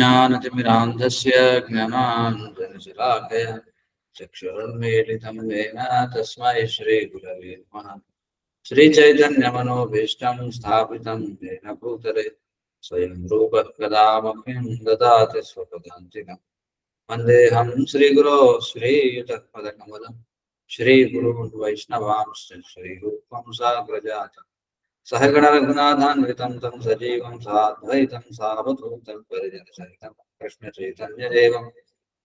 ज्ञानतिमिरान्धस्य ज्ञानाञ्जनशलाकया चक्षुरुन्मीलितं येन तस्मै श्रीगुरवे नमः। श्रीचैतन्यमनोभीष्टं स्थापितं येन भूतले स्वयं रूपः कदा मह्यं ददाति स्वपदान्तिकम्। वन्देऽहं श्रीगुरो श्रीयुतपदकमलं श्रीगुरून् वैष्णवांश्च श्रीरूपं साग्रजातं सहगण रघुनाथान्वितं तं सजीवं साद्वैतं सावधूतं परिजनसहितं कृष्णचैतन्यदेवं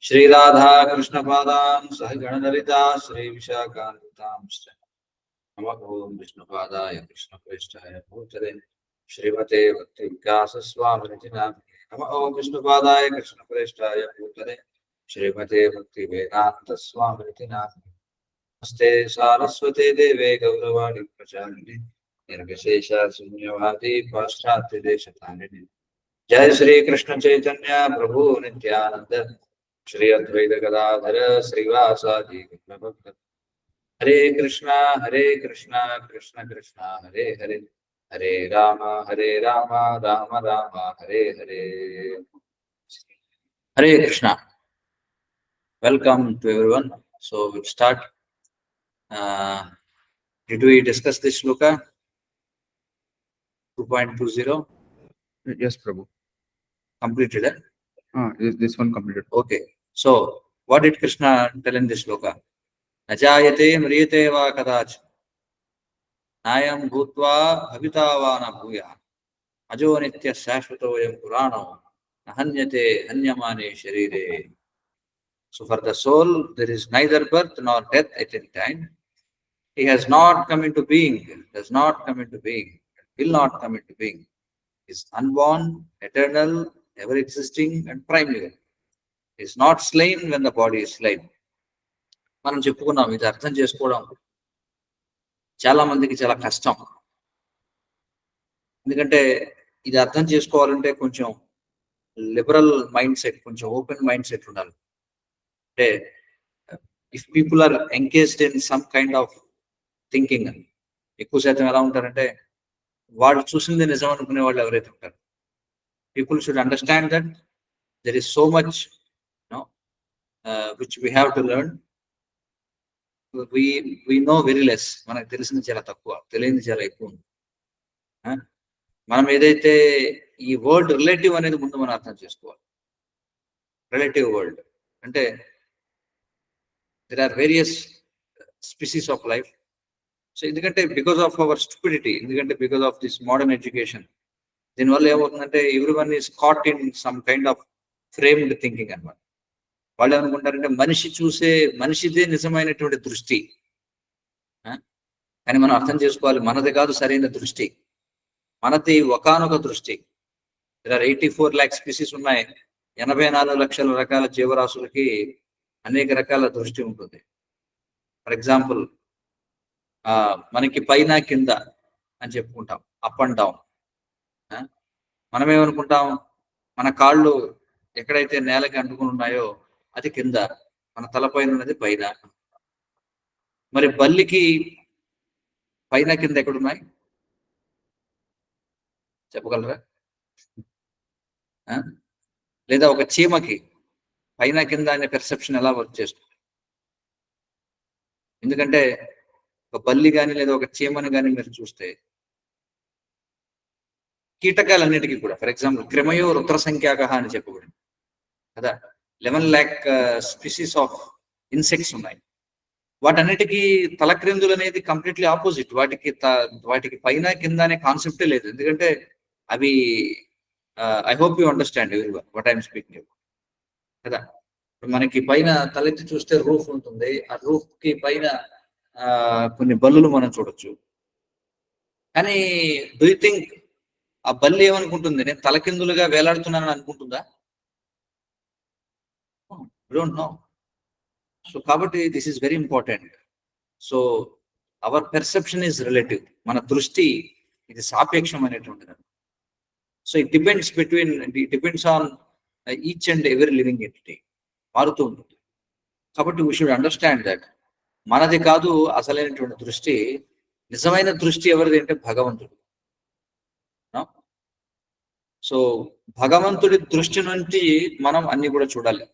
श्रीराधा कृष्णपादान् सहगण ललिता श्रीविशाखान्वितांश्च नमः ॐ विष्णुपादाय कृष्णप्रेष्ठाय भूतले श्रीमते भक्तिविकासस्वामिनिति नामिने नमः ॐ विष्णुपादाय कृष्णप्रेष्ठाय भूतले श्रीमते भक्तिवेदान्तस्वामिनिति नामिने नमस्ते सारस्वते देवे गौरवाणि प्रचारिणे निर्विशेष शून्यवादी पाश्चात्यदेशतारिणे जय श्री कृष्ण चैतन्य प्रभु नित्यानंद श्री अद्वैत गदाधर श्रीवासादि गौरभक्त हरे कृष्णा कृष्ण कृष्ण हरे हरे हरे राम राम राम हरे हरे। हरे Krishna. Welcome to everyone. So we'll start. Did we discuss this shloka? 2.20? Yes, Prabhu. Completed, eh? This one completed. Okay. So, what did Krishna tell in this shloka? Najayate mriyate va kadach. Nayam bhutva bhavita va na bhuya. Ajo nitya shashvatoyam purano. Nahanyate hanyamane sharire. So, for the soul, there is neither birth nor death at any time. He has not come into being, does not come into being, will not come into being. Is unborn, eternal, ever existing, and primeval. Is not slain when the body is slain. మనం చెప్పుకున్నాం, ఇది అర్థం చేసుకోవడం చాలా మందికి చాలా కష్టం. ఎందుకంటే ఇది అర్థం చేసుకోవాలంటే కొంచెం లిబరల్ మైండ్ సెట్, కొంచెం ఓపెన్ మైండ్ సెట్ ఉండాలి. అంటే if people are engaged in some kind of thinking, ఎక్కువ శాతం ఎలా ఉంటారంటే వాళ్ళు చూసింది నిజం అనుకునే వాళ్ళు ఎవరైతే ఉంటారు. People should understand that there is so much which we have to learn. we know very less. మనకు తెలిసింది చాలా తక్కువ, తెలియని చాలా ఎక్కువ. మనం ఏదైతే ఈ వరల్డ్ రిలేటివ్ అనేది ముందు మనం అర్థం చేసుకోవాలి. రిలేటివ్ వరల్డ్ అంటే there are various species of life. So ఎందుకంటే బికాస్ ఆఫ్ అవర్ స్టూపిడిటీ, ఎందుకంటే because of this modern education, దీనివల్ల ఏమవుతుందంటే everyone is caught in some kind of framed thinking అన్నమాట. వాళ్ళు ఏమనుకుంటారంటే మనిషిదే నిజమైనటువంటి దృష్టి. కానీ మనం అర్థం చేసుకోవాలి, మనది కాదు సరైన దృష్టి, మనది ఒకానొక దృష్టి. ఇలా 84 lakh స్పీసీస్ ఉన్నాయి. 84 లక్షల రకాల జీవరాశులకి అనేక రకాల దృష్టి ఉంటుంది. ఫర్ ఎగ్జాంపుల్, మనకి పైన కింద అని చెప్పుకుంటాం, అప్ అండ్ డౌన్. మనం ఏమనుకుంటాం, మన కాళ్ళు ఎక్కడైతే నేలకి అంటుకుని ఉన్నాయో అది కింద, మన తలపైన ఉన్నది పైన. మరి బల్లికి పైన కింద ఎక్కడున్నాయి చెప్పగలరా? లేదా ఒక చీమకి పైన కింద అనే పెర్సెప్షన్ ఎలా వర్క్ చేస్తుంది? ఎందుకంటే ఒక బల్లి కానీ లేదా ఒక చీమని కానీ మీరు చూస్తే, కీటకాలన్నిటికీ కూడా, ఫర్ ఎగ్జాంపుల్ క్రమయో రుద్ర సంఖ్యాక అని చెప్పబడింది కదా. 11 lakh స్పీసీస్ ఆఫ్ ఇన్సెక్ట్స్ ఉన్నాయి. వాటన్నిటికీ తలక్రిందులు అనేది కంప్లీట్లీ ఆపోజిట్. వాటికి పైన కింద అనే కాన్సెప్టే లేదు. ఎందుకంటే అవి, I hope you understand everyone what I'm speaking కదా. మనకి పైన తలెత్తి చూస్తే రూఫ్ ఉంటుంది, ఆ రూఫ్ కి పైన కొన్ని బల్లులు మనం చూడొచ్చు. కానీ డూ యూ థింక్ ఆ బల్లి ఏమనుకుంటుంది, నేను తలకిందులుగా వేలాడుతున్నానని అనుకుంటుందా? Don't know. సో కాబట్టి this is very important. So our perception is relative. మన దృష్టి ఇది సాపేక్షమైనటువంటిది. So it depends on each and every living entity, మారుతూ ఉంటుంది. కాబట్టి వీ షుడ్ అండర్స్టాండ్ దట్ మనది కాదు అసలైనటువంటి దృష్టి. నిజమైన దృష్టి ఎవరిది అంటే భగవంతుడు. సో భగవంతుడి దృష్టి నుంచి మనం అన్ని కూడా చూడాలి.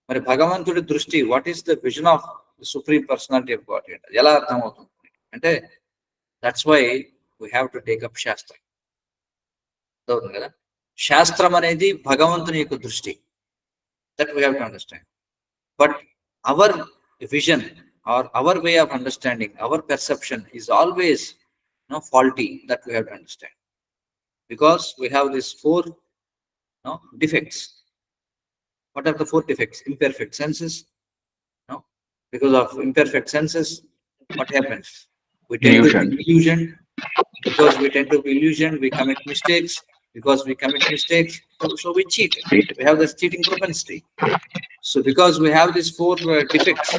మరి భగవంతుడి దృష్టి, what is the vision of supreme personality of God ఎలా అర్థమవుతుంది అంటే, that's why we have to take up శాస్త్రం. అవుతుంది కదా, శాస్త్రం అనేది భగవంతుని యొక్క దృష్టి. That we have to understand. But our vision or our way of understanding, our perception is always faulty. That we have to understand, because we have these four defects. What are the four defects? Imperfect senses. Because of imperfect senses, what happens? We tend to be illusion. Because we tend to be illusion, we commit mistakes. Because we commit mistakes, so we cheat. We have this cheating propensity. So because we have these four defects,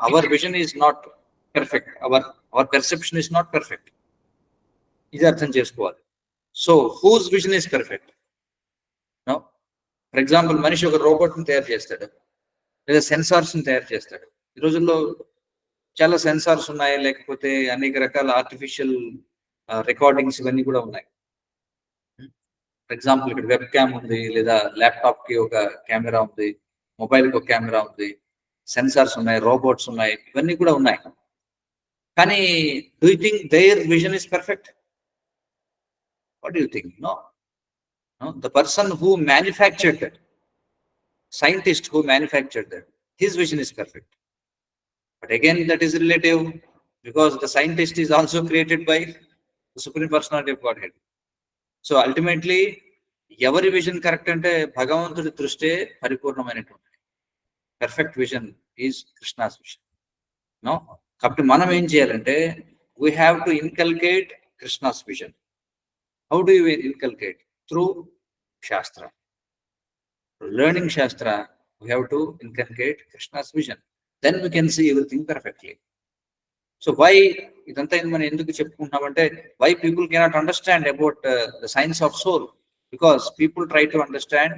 our vision is not perfect. Our perception is not perfect. ఇది అర్థం చేసుకోవాలి. So whose vision is perfect? For example, మనిషి ఒక రోబోట్ని తయారు చేస్తాడు, లేదా సెన్సార్స్ని తయారు చేస్తాడు. ఈ రోజుల్లో చాలా సెన్సార్స్ ఉన్నాయి, లేకపోతే అనేక రకాల ఆర్టిఫిషియల్ రికార్డింగ్స్ ఇవన్నీ కూడా ఉన్నాయి. ఫర్ ఎగ్జాంపుల్, ఇక్కడ వెబ్ క్యామ్ ఉంది, లేదా ల్యాప్టాప్కి ఒక కెమెరా ఉంది, మొబైల్కి ఒక కెమెరా ఉంది, సెన్సార్స్ ఉన్నాయి, రోబోట్స్ ఉన్నాయి, ఇవన్నీ కూడా ఉన్నాయి. కానీ do you think there vision is perfect? What do you think? No. The person who manufactured that, scientist who manufactured that, his vision is perfect. But again, that is relative, because the scientist is also created by the Supreme Personality of Godhead. So ultimately, ఎవరి vision correct అంటే భగవంతుడి దృష్టే పరిపూర్ణమైనటువంటి perfect vision is Krishna's vision. కాబట్టి మనం ఏం చేయాలంటే, we have to inculcate Krishna's vision. How do you inculcate? Through Shastra. Learning Shastra, we have to inculcate Krishna's vision. Then we can see everything perfectly. So why idantha మనం ఎందుకు చెప్పుకుంటున్నామంటే, why people cannot understand about the science of soul? Because people try to understand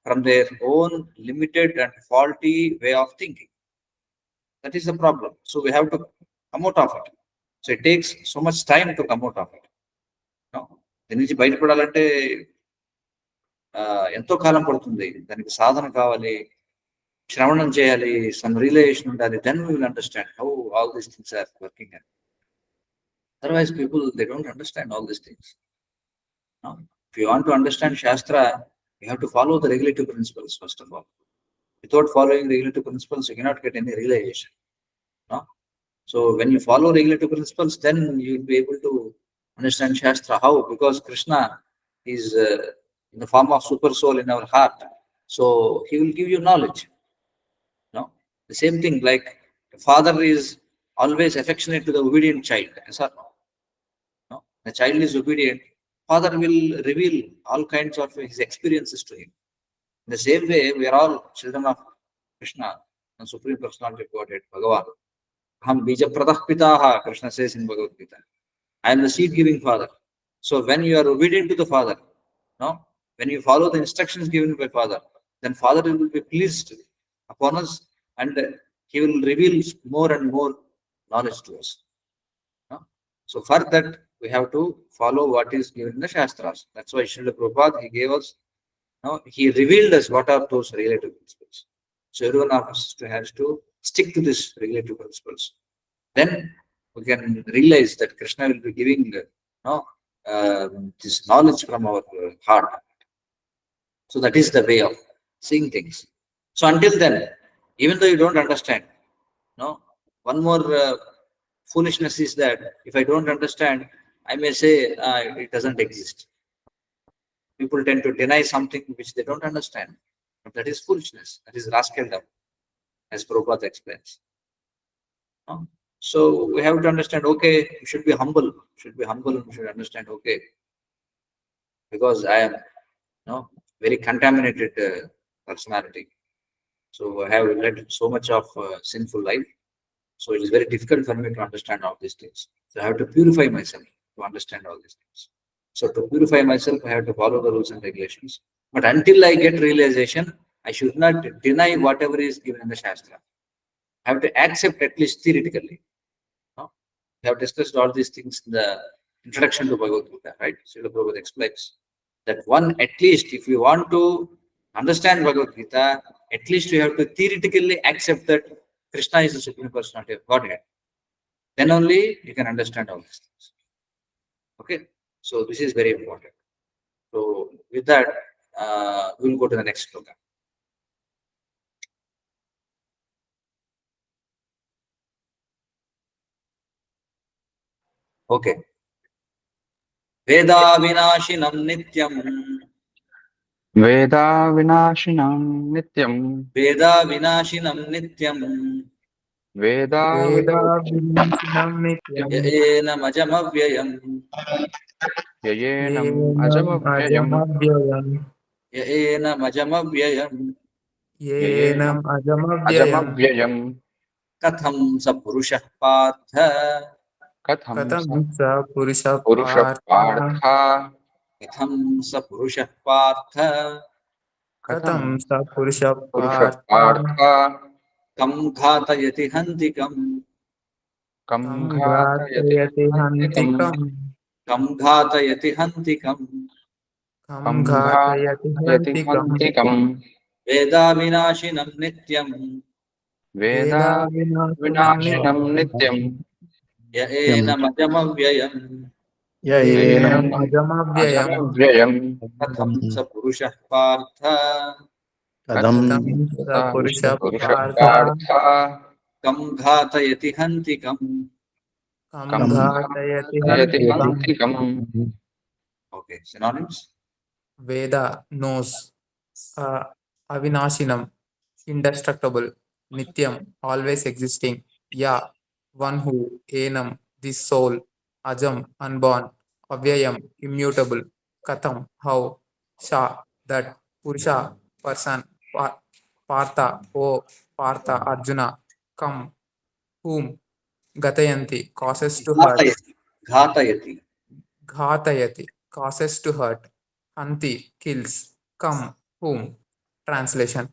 from their own limited and faulty way of thinking. That is the problem. So we have to come out of it. So it takes so much time to come out of it. దీని నుంచి బయటపడాలంటే ఎంతో కాలం పడుతుంది. దానికి సాధన కావాలి, శ్రవణం చేయాలి, some realization ఉండాలి. Then we will understand how all these things are working. Otherwise people they don't understand all these things. If you want to understand shastra, you have to follow the regulative principles first of all. Without following regulative principles, you cannot get any realization. So when you follow regulative principles, then you will be able to understand Shastra. How? Because Krishna is in the form of super soul in our heart. So he will give you knowledge. The same thing, like the father is always affectionate to the obedient child. Yes or no? The child is obedient. Father will reveal all kinds of his experiences to him. In the same way, we are all children of Krishna, the Supreme Personality of Godhead, Bhagavan. 𝗲𝗄𝗆, Krishna says in Bhagavad Gita. I am the seed-giving father. So when you are obedient to the father, when you follow the instructions given by father, then father will be pleased upon us, and he will reveal more and more knowledge to us. So for that, we have to follow what is given in the Shastras. That's why Srila Prabhupada, he gave us, he revealed us what are those relative principles. So everyone of us has to stick to this relative principles. Then we can realize that Krishna will be giving this knowledge from our heart. So that is the way of seeing things. So until then, even though you don't understand, one more foolishness is that if I don't understand, I may say it doesn't exist. People tend to deny something which they don't understand. But that is foolishness. That is rascaldom, as Prabhupada explains. So we have to understand, okay, we should be humble. And we should understand, okay, because I am very contaminated personality. So I have led so much of sinful life. So it is very difficult for me to understand all these things. So I have to purify myself to understand all these things. So to purify myself, I have to follow the rules and regulations. But until I get realization, I should not deny whatever is given in the Shastra. I have to accept, at least theoretically. We have discussed all these things in the introduction to Bhagavad Gita, right? Srila Prabhupada explains That one, at least, if you want to understand Bhagavad Gita, at least you have to theoretically accept that Krishna is the Supreme Personality of Godhead. Then only you can understand all these things. Okay, so this is very important. So with that, we'll go to the next sloka. Okay. Veda vinashinam nityam. Veda vinashinam nityam. Veda vinashinam nityam. Veda वेदाभिनाशिनं नित्यं Yaenam ajamavyayam. yayenam येनम् ajamavyayam. अजमव्ययम् Yaenam ajamavyayam. येनम् अजमव्ययम् Ajamavyayam. Katham sa purushah partha. Katham कथं sa स पुरुषः purusha पार्थः partha. Katham sa purushah partha. कथं स पुरुषः Purusha पार्थः partha. Kam ghatayati hantikam. Kam कं ghatayati घातयति hantikam. हन्तिकम् Kam ghatayati hantikam. कं Kam घातयति ghatayati हन्तिकम् hantikam. Veda vinashinam nityam. Veda वेदाविनाशिनं vinashinam nityam. Yaenam ajamavyayam. येनम् Yayenam अजमव्ययम् ajamavyayam. Katham sa purushah partha. Katham कथं स sa पुरुषः purusha पार्थः partha. Kam ghatayati hantikam. कं Kam घातयति ghatayati हन्तिकम् hantikam. Okay, synonyms. Veda knows avinashinam indestructible, nityam always existing, ya one who, enam this soul, ajam unborn, avyayam immutable, katham how, sha that, purusha person, partha o partha arjuna, kam whom, gatayanti causes to hurt, Ghatayati. Ghatayati. ghatayati causes to hurt, hanti kills, kam whom. Translation: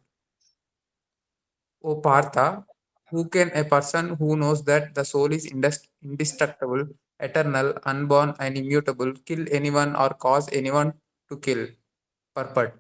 O Partha, who can a person who knows that the soul is indestructible, eternal, unborn, and immutable kill anyone or cause anyone to kill? Purport: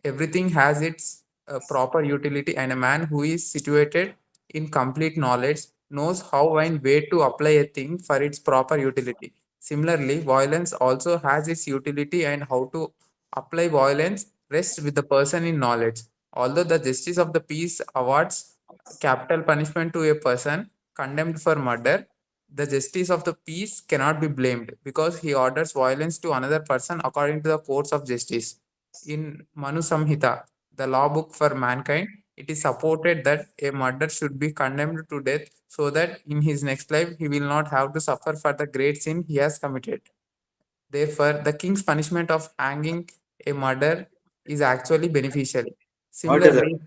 everything has its proper utility, and a man who is situated in complete knowledge knows how and where to apply a thing for its proper utility. Similarly, violence also has its utility, and how to apply violence rests with the person in knowledge. Although the justice of the peace awards capital punishment to a person condemned for murder, the justice of the peace cannot be blamed because he orders violence to another person according to the courts of justice. In Manu Samhita, the law book for mankind, it is supported that a murderer should be condemned to death so that in his next life he will not have to suffer for the great sin he has committed. Therefore, the king's punishment of hanging a murderer is actually beneficial. Murderer. Similarly,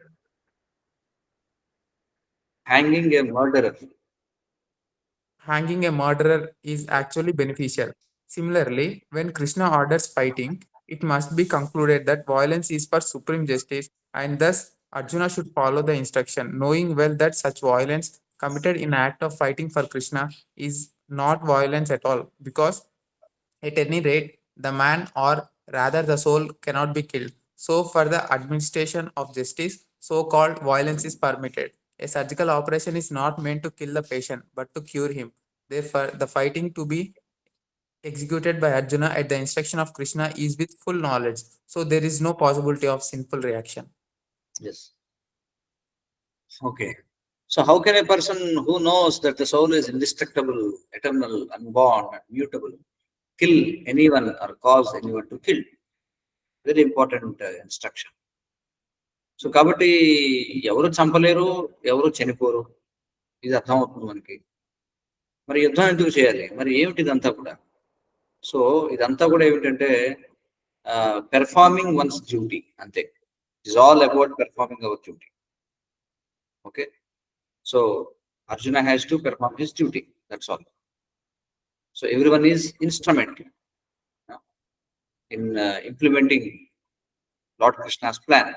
Hanging a murderer. hanging a murderer is actually beneficial. Similarly, when Krishna orders fighting, it must be concluded that violence is for supreme justice, and thus Arjuna should follow the instruction, knowing well that such violence committed in act of fighting for Krishna is not violence at all, because at any rate, the man or rather the soul cannot be killed. So, for the administration of justice, so called violence is permitted. A surgical operation is not meant to kill the patient but to cure him. Therefore, the fighting to be executed by Arjuna at the instruction of Krishna is with full knowledge. So, there is no possibility of sinful reaction. Yes. Okay. So how can a person who knows that the soul is indestructible, eternal, unborn, mutable, kill anyone or cause anyone to kill? Very important instruction. So కాబట్టి ఎవరు చంపలేరు, ఎవరు చనిపోరు, ఇది అర్థమవుతుంది మనకి. మరి యుద్ధం ఎందుకు చేయాలి? మరి ఏమిటి ఇదంతా కూడా? సో ఇదంతా కూడా ఏమిటంటే పెర్ఫార్మింగ్ వన్స్ డ్యూటీ, అంతే. It's all about performing our duty. Okay, so Arjuna has to perform his duty, that's all. So everyone is instrumental in implementing Lord Krishna's plan.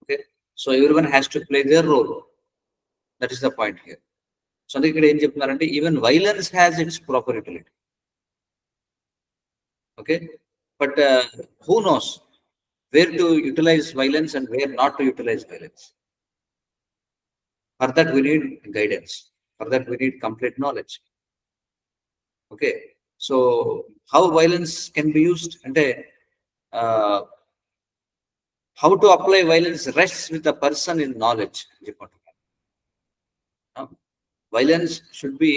Okay, so everyone has to play their role. That is the point here. So ఇక్కడ ఏం చెప్తున్నారంటే even violence has its proper utility. Okay, But who knows where to utilize violence and where not to utilize violence? For that we need guidance. For that we need complete knowledge. Okay. So how violence can be used? And how to apply violence rests with the person in knowledge. Violence should be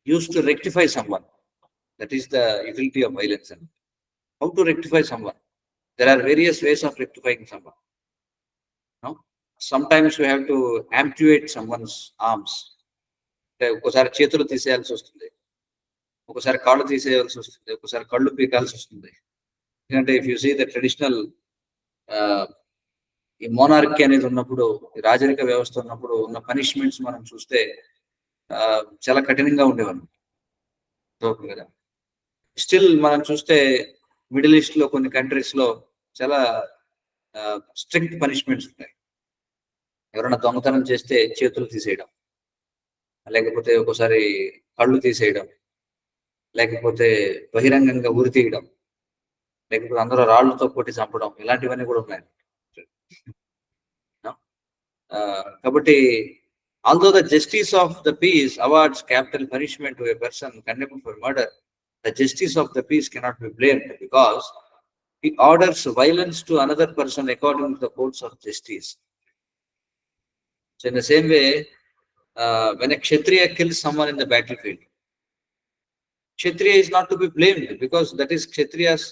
used to rectify someone. That is the utility of violence. And how to rectify someone? There are various ways of rectifying someone. No? Sometimes we have to amputate someone's arms. ఒకసారి చేతులు తీసేయాల్సి వస్తుంది, ఒకసారి కాళ్ళు తీసేయాల్సి వస్తుంది, ఒకసారి కళ్ళు పీకాల్సి వస్తుంది. ఎందుకంటే if you see the traditional ఈ మోనార్కీ అనేది ఉన్నప్పుడు, ఈ రాజరిక వ్యవస్థ ఉన్నప్పుడు ఉన్న పనిష్మెంట్స్ మనం చూస్తే చాలా కఠినంగా ఉండేవాళ్ళు కదా. స్టిల్ మనం చూస్తే మిడిల్ ఈస్ట్ లో కొన్ని కంట్రీస్ లో చాలా స్ట్రిక్ట్ పనిష్మెంట్స్ ఉంటాయి. ఎవరైనా దొంగతనం చేస్తే చేతులు తీసేయడం, లేకపోతే ఒకసారి కళ్ళు తీసేయడం, లేకపోతే బహిరంగంగా ఉరి తీయడం, లేకపోతే అందరూ రాళ్లతో కొట్టి చంపడం, ఇలాంటివన్నీ కూడా ఉన్నాయి. కాబట్టి although the justice of the peace awards capital punishment to a person condemned for murder, the justice of the peace cannot be blamed because he orders violence to another person according to the courts of justice. So in the same way, when a Kshatriya kills someone in the battlefield, Kshatriya is not to be blamed because that is Kshatriya's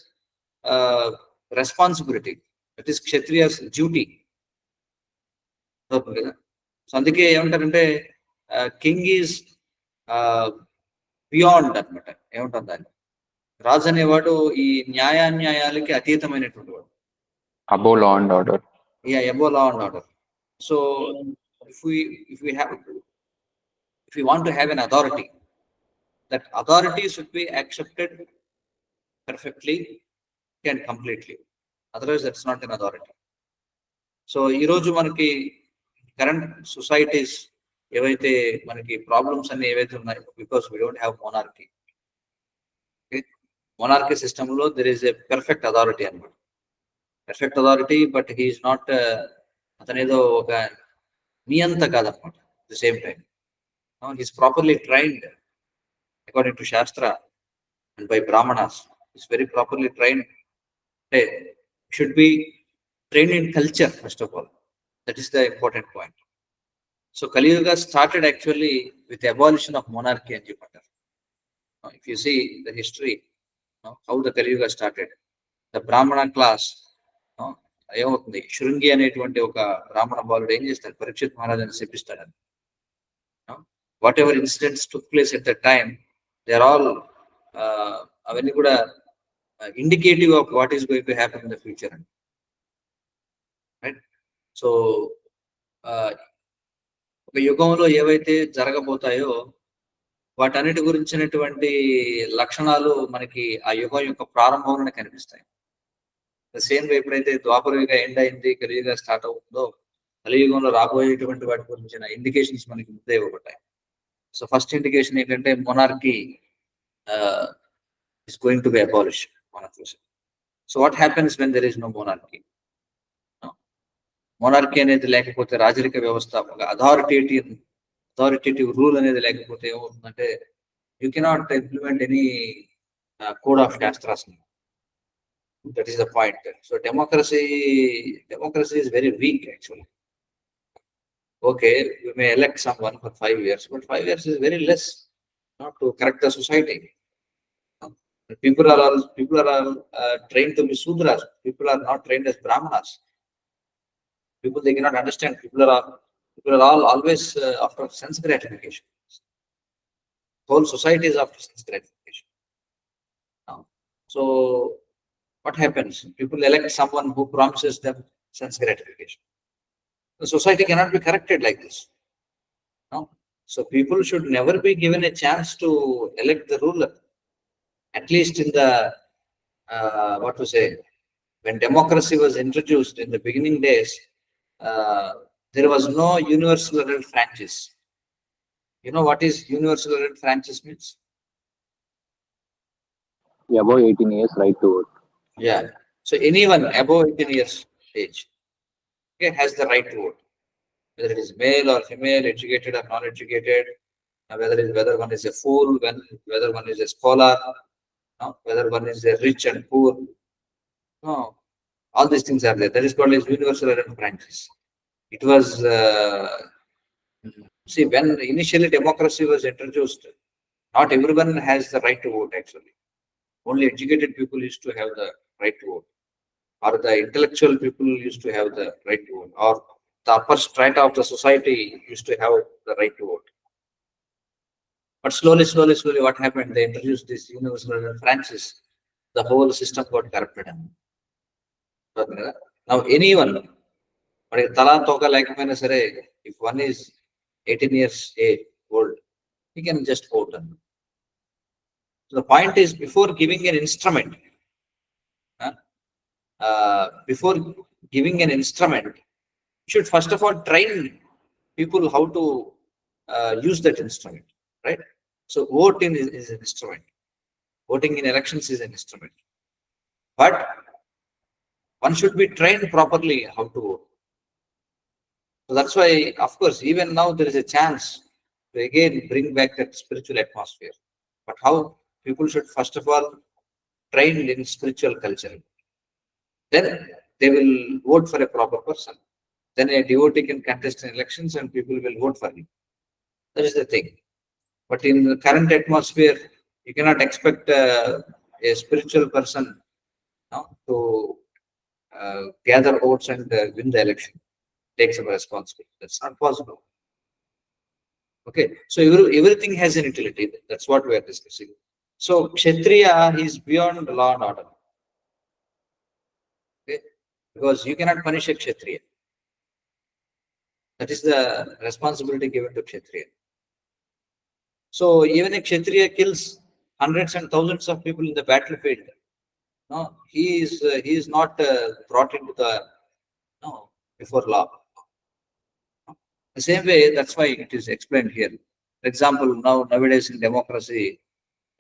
responsibility. That is Kshatriya's duty. So అందుకే ఏమంటారంటే king is beyond అనమాట. ఏమంటారు దాన్ని? రాజు అనేవాడు ఈ న్యాయాన్యాయాలకి అతీతమైనటువంటి వాడు. Above law and order. Yeah, above law and order. So if we want to have an authority, that authority should be accepted perfectly and completely. Otherwise, that's not an authority. So ఈ రోజు మనకి current societies ఏవైతే మనకి problems అన్ని ఏవైతే ఉన్నాయో, because we don't have monarchy. Monarchy సిస్టంలో there is a perfect authority అనమాట. Perfect authority, but he is not, అతనేదో ఒక నియంత కాదనమాట. At the same time he's properly trained according to shastra and by Brahmanas. Is very properly trained. అంటే should be trained in culture first of all. That is the important point. So Kali Yuga started actually with the abolition of monarchy and Jupiter. If you see the history, how the Kali Yuga started, the Brahmana class, ఏమవుతుంది, శృంగి అనేటువంటి ఒక బ్రాహ్మణ బాలుడు ఏం చేస్తాడు, పరీక్షిత్ మహారాజాన్ని శపిస్తాడు. Whatever incidents took place at the time, they are all అవన్నీ కూడా indicative of what is going to happen in the future అండి. రైట్. సో ఒక యుగంలో ఏవైతే జరగబోతాయో వాటన్నిటి గురించినటువంటి లక్షణాలు మనకి ఆ యుగం యొక్క ప్రారంభంలోనే కనిపిస్తాయి. సేమ్ వే ఎప్పుడైతే ద్వాపర యుగ ఎండ్ అయింది, కలియుగ స్టార్ట్ అవుతుందో, కలియుగంలో రాబోయేటువంటి వాటి గురించిన ఇండికేషన్స్ మనకి ముందే ఇవ్వబడ్డాయి. సో ఫస్ట్ ఇండికేషన్ ఏంటంటే monarchy is going to be abolished. So what happens when there is no monarchy? Monarchy అనేది లేకపోతే, రాజరిక వ్యవస్థ, ఒక అథారిటేటివ్ రూల్ అనేది లేకపోతే ఏమవుతుందంటే, you cannot implement any code of shastras. That is the point. So democracy is very weak actually. Okay, we may elect someone for 5 years, but 5 years is very less not to correct the society. People are all trained to be Sudras. People are not trained as Brahmanas. People, they cannot understand. People are all always after sense gratification. Whole society is after sense gratification. So what happens? People elect someone who promises them sense gratification. The society cannot be corrected like this. So people should never be given a chance to elect the ruler. At least in the when democracy was introduced in the beginning days, there was no universal adult franchise. You know what is universal adult franchise means? Above 18 years, right to vote. Yeah. So anyone above 18 years age, okay, has the right to vote, whether it is male or female, educated or non-educated, whether one is a fool, whether one is a scholar, whether one is a rich and poor. No, all these things are there. That is called as universal adult franchise. It was see, when initially democracy was introduced, not everyone has the right to vote. Actually, only educated people used to have the right to vote, or the intellectual people used to have the right to vote, or the upper strata of the society used to have the right to vote. But slowly, what happened? They introduced this universal franchise. The whole system got corrupted. Now, anyone, if one is 18 years old, he can just vote. So the point is, before giving an instrument, you should first of all train people how to use that instrument, right? So voting is an instrument. Voting in elections is an instrument. But one should be trained properly how to vote. So that's why, of course, even now there is a chance to again bring back that spiritual atmosphere. But how? People should first of all train in spiritual culture. Then they will vote for a proper person. Then a devotee can contest in elections and people will vote for him. That is the thing. But in the current atmosphere, you cannot expect a spiritual person to gather votes and win the election, take some responsibility. That's not possible. Okay, so everything has an utility. That's what we are discussing. So Kshatriya is beyond law and order. Okay, because you cannot punish a Kshatriya. That is the responsibility given to Kshatriya. So even a Kshatriya kills hundreds and thousands of people in the battlefield, no, he is not brought into the before law. The same way, that's why it is explained here. For example, nowadays in democracy,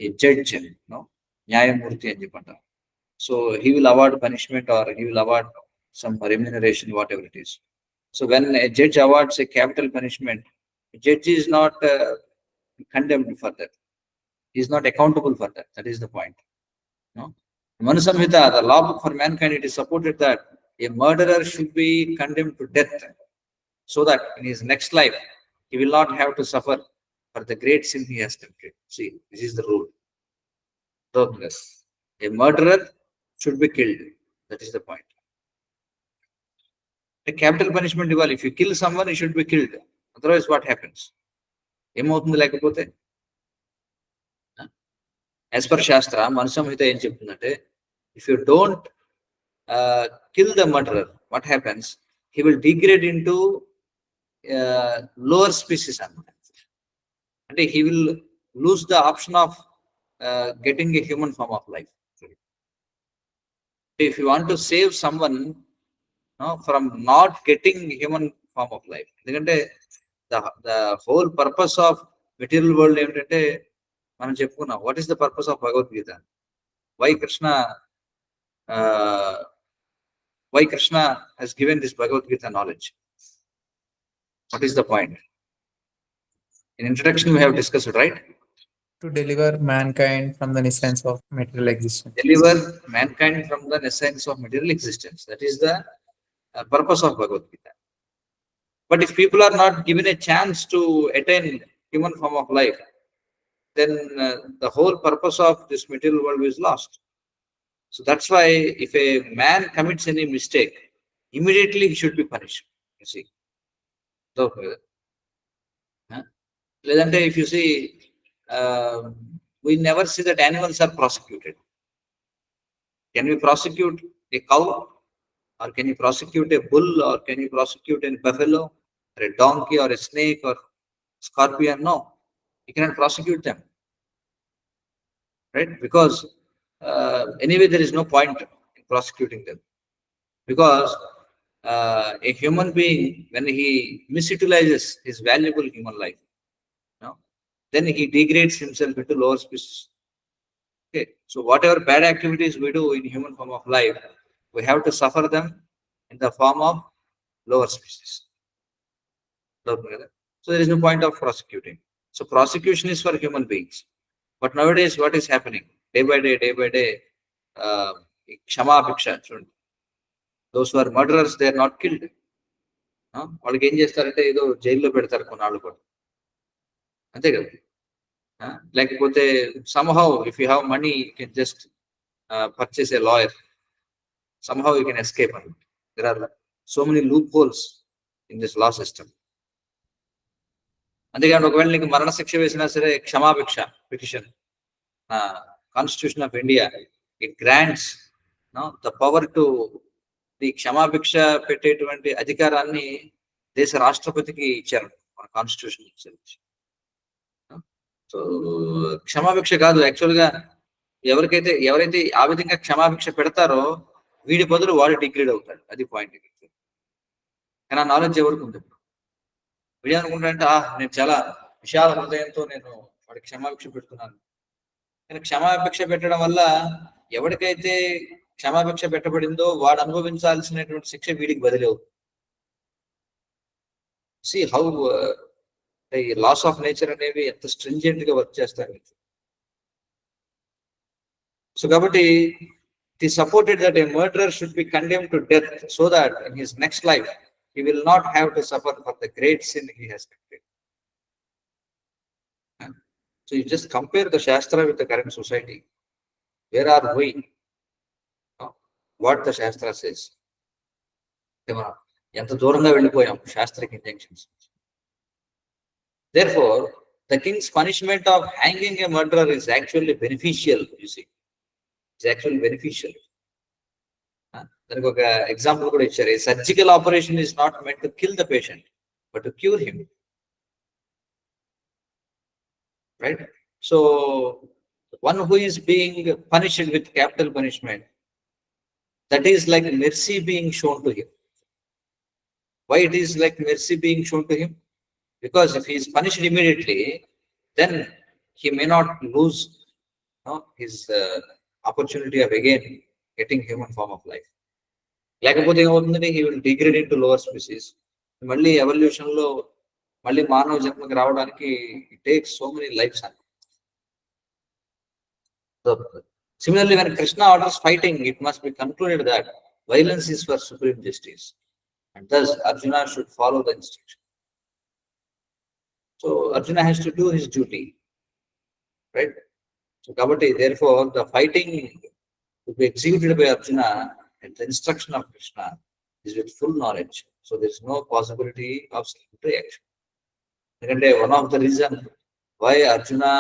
a judge, Nyayamurti and Jipanta. So he will award punishment or he will award some remuneration, whatever it is. So when a judge awards a capital punishment, the judge is not condemned for that. He is not accountable for that. That is the point. Manu Samhita, the law book for mankind, it is supported that a murderer should be condemned to death so that in his next life, he will not have to suffer for the great sin he has committed. See, this is the rule. A murderer should be killed. That is the point. A capital punishment, if you kill someone, he should be killed. Otherwise, what happens? As per Shastra, Manu Samhita em cheptundante, if you don't kill the murderer, what happens? He will degrade into lower species. And he will lose the option of getting a human form of life. If you want to save someone from not getting human form of life, the whole purpose of material world, what is the purpose of Bhagavad Gita? Why Krishna has given this Bhagavad Gita knowledge? What is the point? In introduction, we have discussed it, right? To deliver mankind from the necessance of material existence. Deliver mankind from the necessance of material existence. That is the purpose of Bhagavad Gita. But if people are not given a chance to attain human form of life, then the whole purpose of this material world is lost. So that's why if a man commits any mistake, immediately he should be punished. You see. So, if you see, we never see that animals are prosecuted. Can we prosecute a cow? Or can you prosecute a bull? Or can you prosecute a buffalo? Or a donkey? Or a snake? Or scorpion? No. You cannot prosecute them. Right? Because anyway, there is no point in prosecuting them. Because a human being, when he misutilizes his valuable human life, then he degrades himself into lower species. Okay, so whatever bad activities we do in human form of life, we have to suffer them in the form of lower species. So there is no point of prosecuting. So prosecution is for human beings. But nowadays, what is happening? Day by day, క్షమాభిక్ష చూడండి. Those who are murderers, they are not killed. వాళ్ళకి ఏం చేస్తారంటే ఏదో జైల్లో పెడతారు కొన్నాళ్ళు కూడా, అంతే కదా. లేకపోతే somehow if you have money you can just purchase a lawyer, somehow you can escape. There are so many loopholes in this law system. అంతేకాని ఒకవేళ నీకు మరణ శిక్ష వేసినా సరే క్షమాభిక్ష petition, constitution of India it grants the power to the క్షమాభిక్ష పెట్టేటువంటి అధికారాన్ని దేశ రాష్ట్రపతికి ఇచ్చారు మన కాన్స్టిట్యూషన్. సో క్షమాభిక్ష కాదు, యాక్చువల్గా ఎవరైతే ఆ విధంగా క్షమాభిక్ష పెడతారో వీడి బదులు వాడు డిగ్రేడ్ అవుతాడు. అది పాయింట్. కానీ ఆ నాలెడ్జ్ ఎవరికి ఉంది? వీడు అనుకుంటాడంటే నేను చాలా విశాల హృదయంతో నేను వాడికి క్షమాభిక్ష పెడుతున్నాను. కానీ క్షమాభిక్ష పెట్టడం వల్ల ఎవరికైతే క్షమాభిక్ష పెట్టబడిందో వాడు అనుభవించాల్సినటువంటి శిక్ష వీడికి బదిలీ అవుతుంది. See how the laws of nature అనేవి ఎంత స్ట్రింజెంట్ గా వర్క్ చేస్తారు. సో కాబట్టి it is supported that a murderer should be condemned to death so that in his next life he will not have to suffer for the great sin he has committed. So you just compare the Shastra with the current society. Where are we? What the Shastra says. ఎంత దూరంగా వెళ్ళిపోయాం శాస్త్రిక injections. Therefore, the king's punishment of hanging a murderer is actually beneficial, you see. It's actually beneficial. దానికి ఒక example కూడా ఇచ్చారు. A surgical operation is not meant to kill the patient, but to cure him. Right? So, one who is being punished with capital punishment, that is like mercy being shown to him. Why it is like mercy being shown to him? Because if he is punished immediately, then he may not lose his opportunity of again getting human form of life. లేకపోతే ఏమవుతుందంటే he will degrade into lower species. మళ్ళీ evolution లో మళ్ళీ మానవ జన్మకి రావడానికి it takes so many lives. So, similarly, when Krishna orders fighting, it must be concluded that violence is for supreme justice, and thus Arjuna should follow the instruction. So Arjuna has to do his duty, right? So Kabati, therefore, the fighting to be executed by Arjuna at the instruction of Krishna is with full knowledge. So there is no possibility of reaction. One of the reasons why Arjuna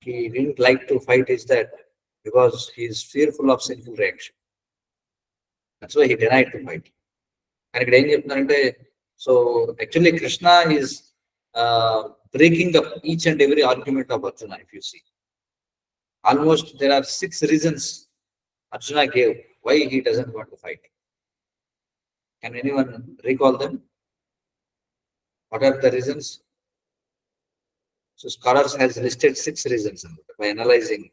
he didn't like to fight is that because he is fearful of sinful reaction. That's why he denied to fight. And ఇక్కడ ఏం చెప్తున్నారంటే, so actually Krishna is breaking up each and every argument of Arjuna. If you see, almost there are 6 reasons Arjuna gave why he doesn't want to fight. Can anyone recall them? What are the reasons? So scholars has listed 6 reasons by analyzing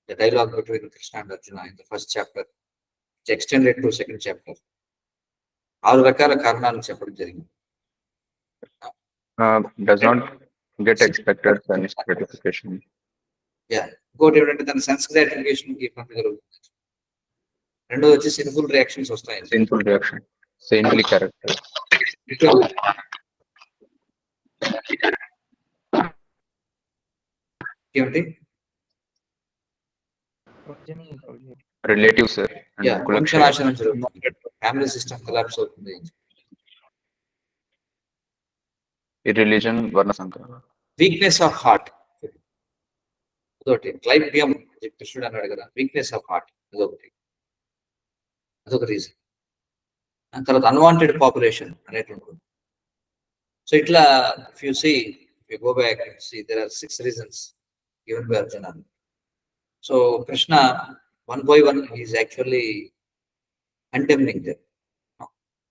the dialogue between Krishna and Arjuna in the first chapter, which extended to second chapter. 6 రకాల కారణాలు చెప్పడం జరిగింది. Does not get expected sense gratification. Yeah. ఇంకోటి ఏంటంటే తన sense gratification కి పంపగలుగుతుంది. రెండోది వచ్చి సిన్ఫుల్ రియాక్షన్స్ వస్తాయి. Sinful reaction. Saintly character. ఏమిటి? Relatives, sir. Yeah, వంశనాశనం జరుగుతుంది. ఫ్యామిలీ సిస్టమ్ కొలాప్స్ అవుతుంది. Irreligion, varna sankara. Weakness of heart అదొకటి. క్లైబ్యం కృష్ణుడు అన్నాడు కదా, వీక్నెస్ ఆఫ్ హార్ట్ అదొక రీజన్. తర్వాత అన్వాంటెడ్ పాపులేషన్ అనేటువంటి. సో ఇట్లా if you see, if you go back and see, there are 6 reasons given by Arjuna. So Krishna one by one he is actually condemning them.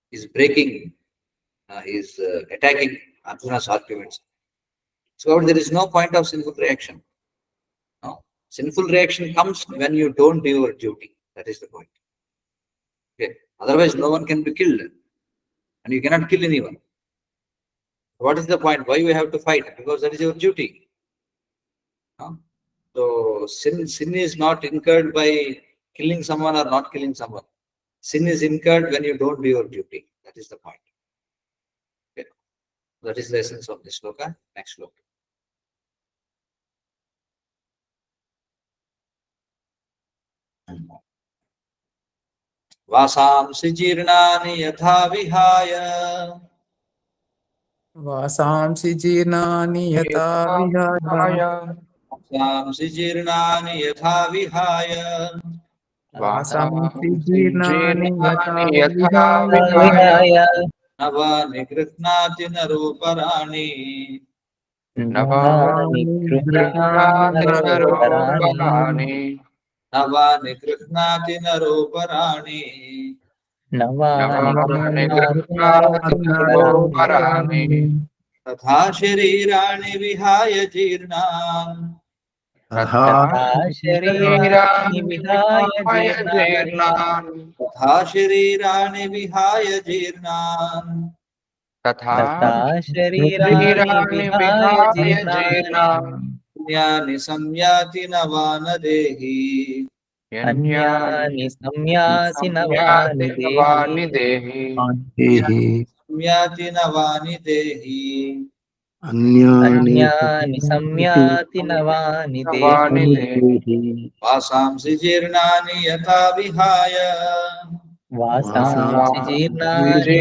He is breaking, he is attacking Arjuna's arguments. So there is no point of sinful reaction. No. Sinful reaction comes when you don't do your duty. That is the point. Okay. Otherwise, no one can be killed. And you cannot kill anyone. What is the point? Why we have to fight? Because that is your duty. No? So sin is not incurred by killing someone or not killing someone. Sin is incurred when you don't do your duty. That is the point. Okay. That is the essence of this sloka. Next sloka. वासांसि जीर्णानि यथा विहाय वासांसि जीर्णानि यथा विहाय वासांसि जीर्णानि यथा विहाय वासांसि जीर्णानि यथा विहाय नवानि गृह्णाति नरोपराणि नवानि गृह्णाति नरोपराणि नवानि गृह्णाति नरोपराणि नवानि गृह्णाति नरोपराणि तथा शरीराणि विहाय जीर्णान् तथा शरीराणि विहाय जीर्णान् तथा शरीराणि विहाय जीर्णान् तथा शरीराणि विहाय जीर्णान् अन्यानि संयाति नवान् देहि अन्यानि संयासि नवानि देहि संयाति नवानि देहि अन्यानि संयाति नवानि देहि वासांसि जीर्णानि यथा विहाय वासांसि जीर्णानि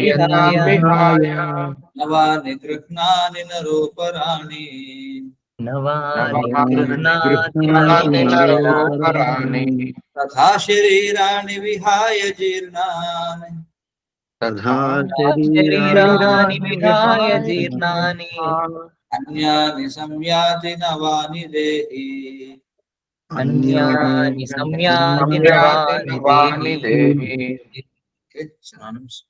यथा विहाय नवानि गृह्णानि नरोपराणि नवानि गृह्णाति नरोपराणि तथा शरीराणि विहाय जीर्णानि तथा शरीराणि विहाय जीर्णानि अन्यानि संयाति नवानि देहि अन्यानि संयाति नवानि देहि Okay, synonyms.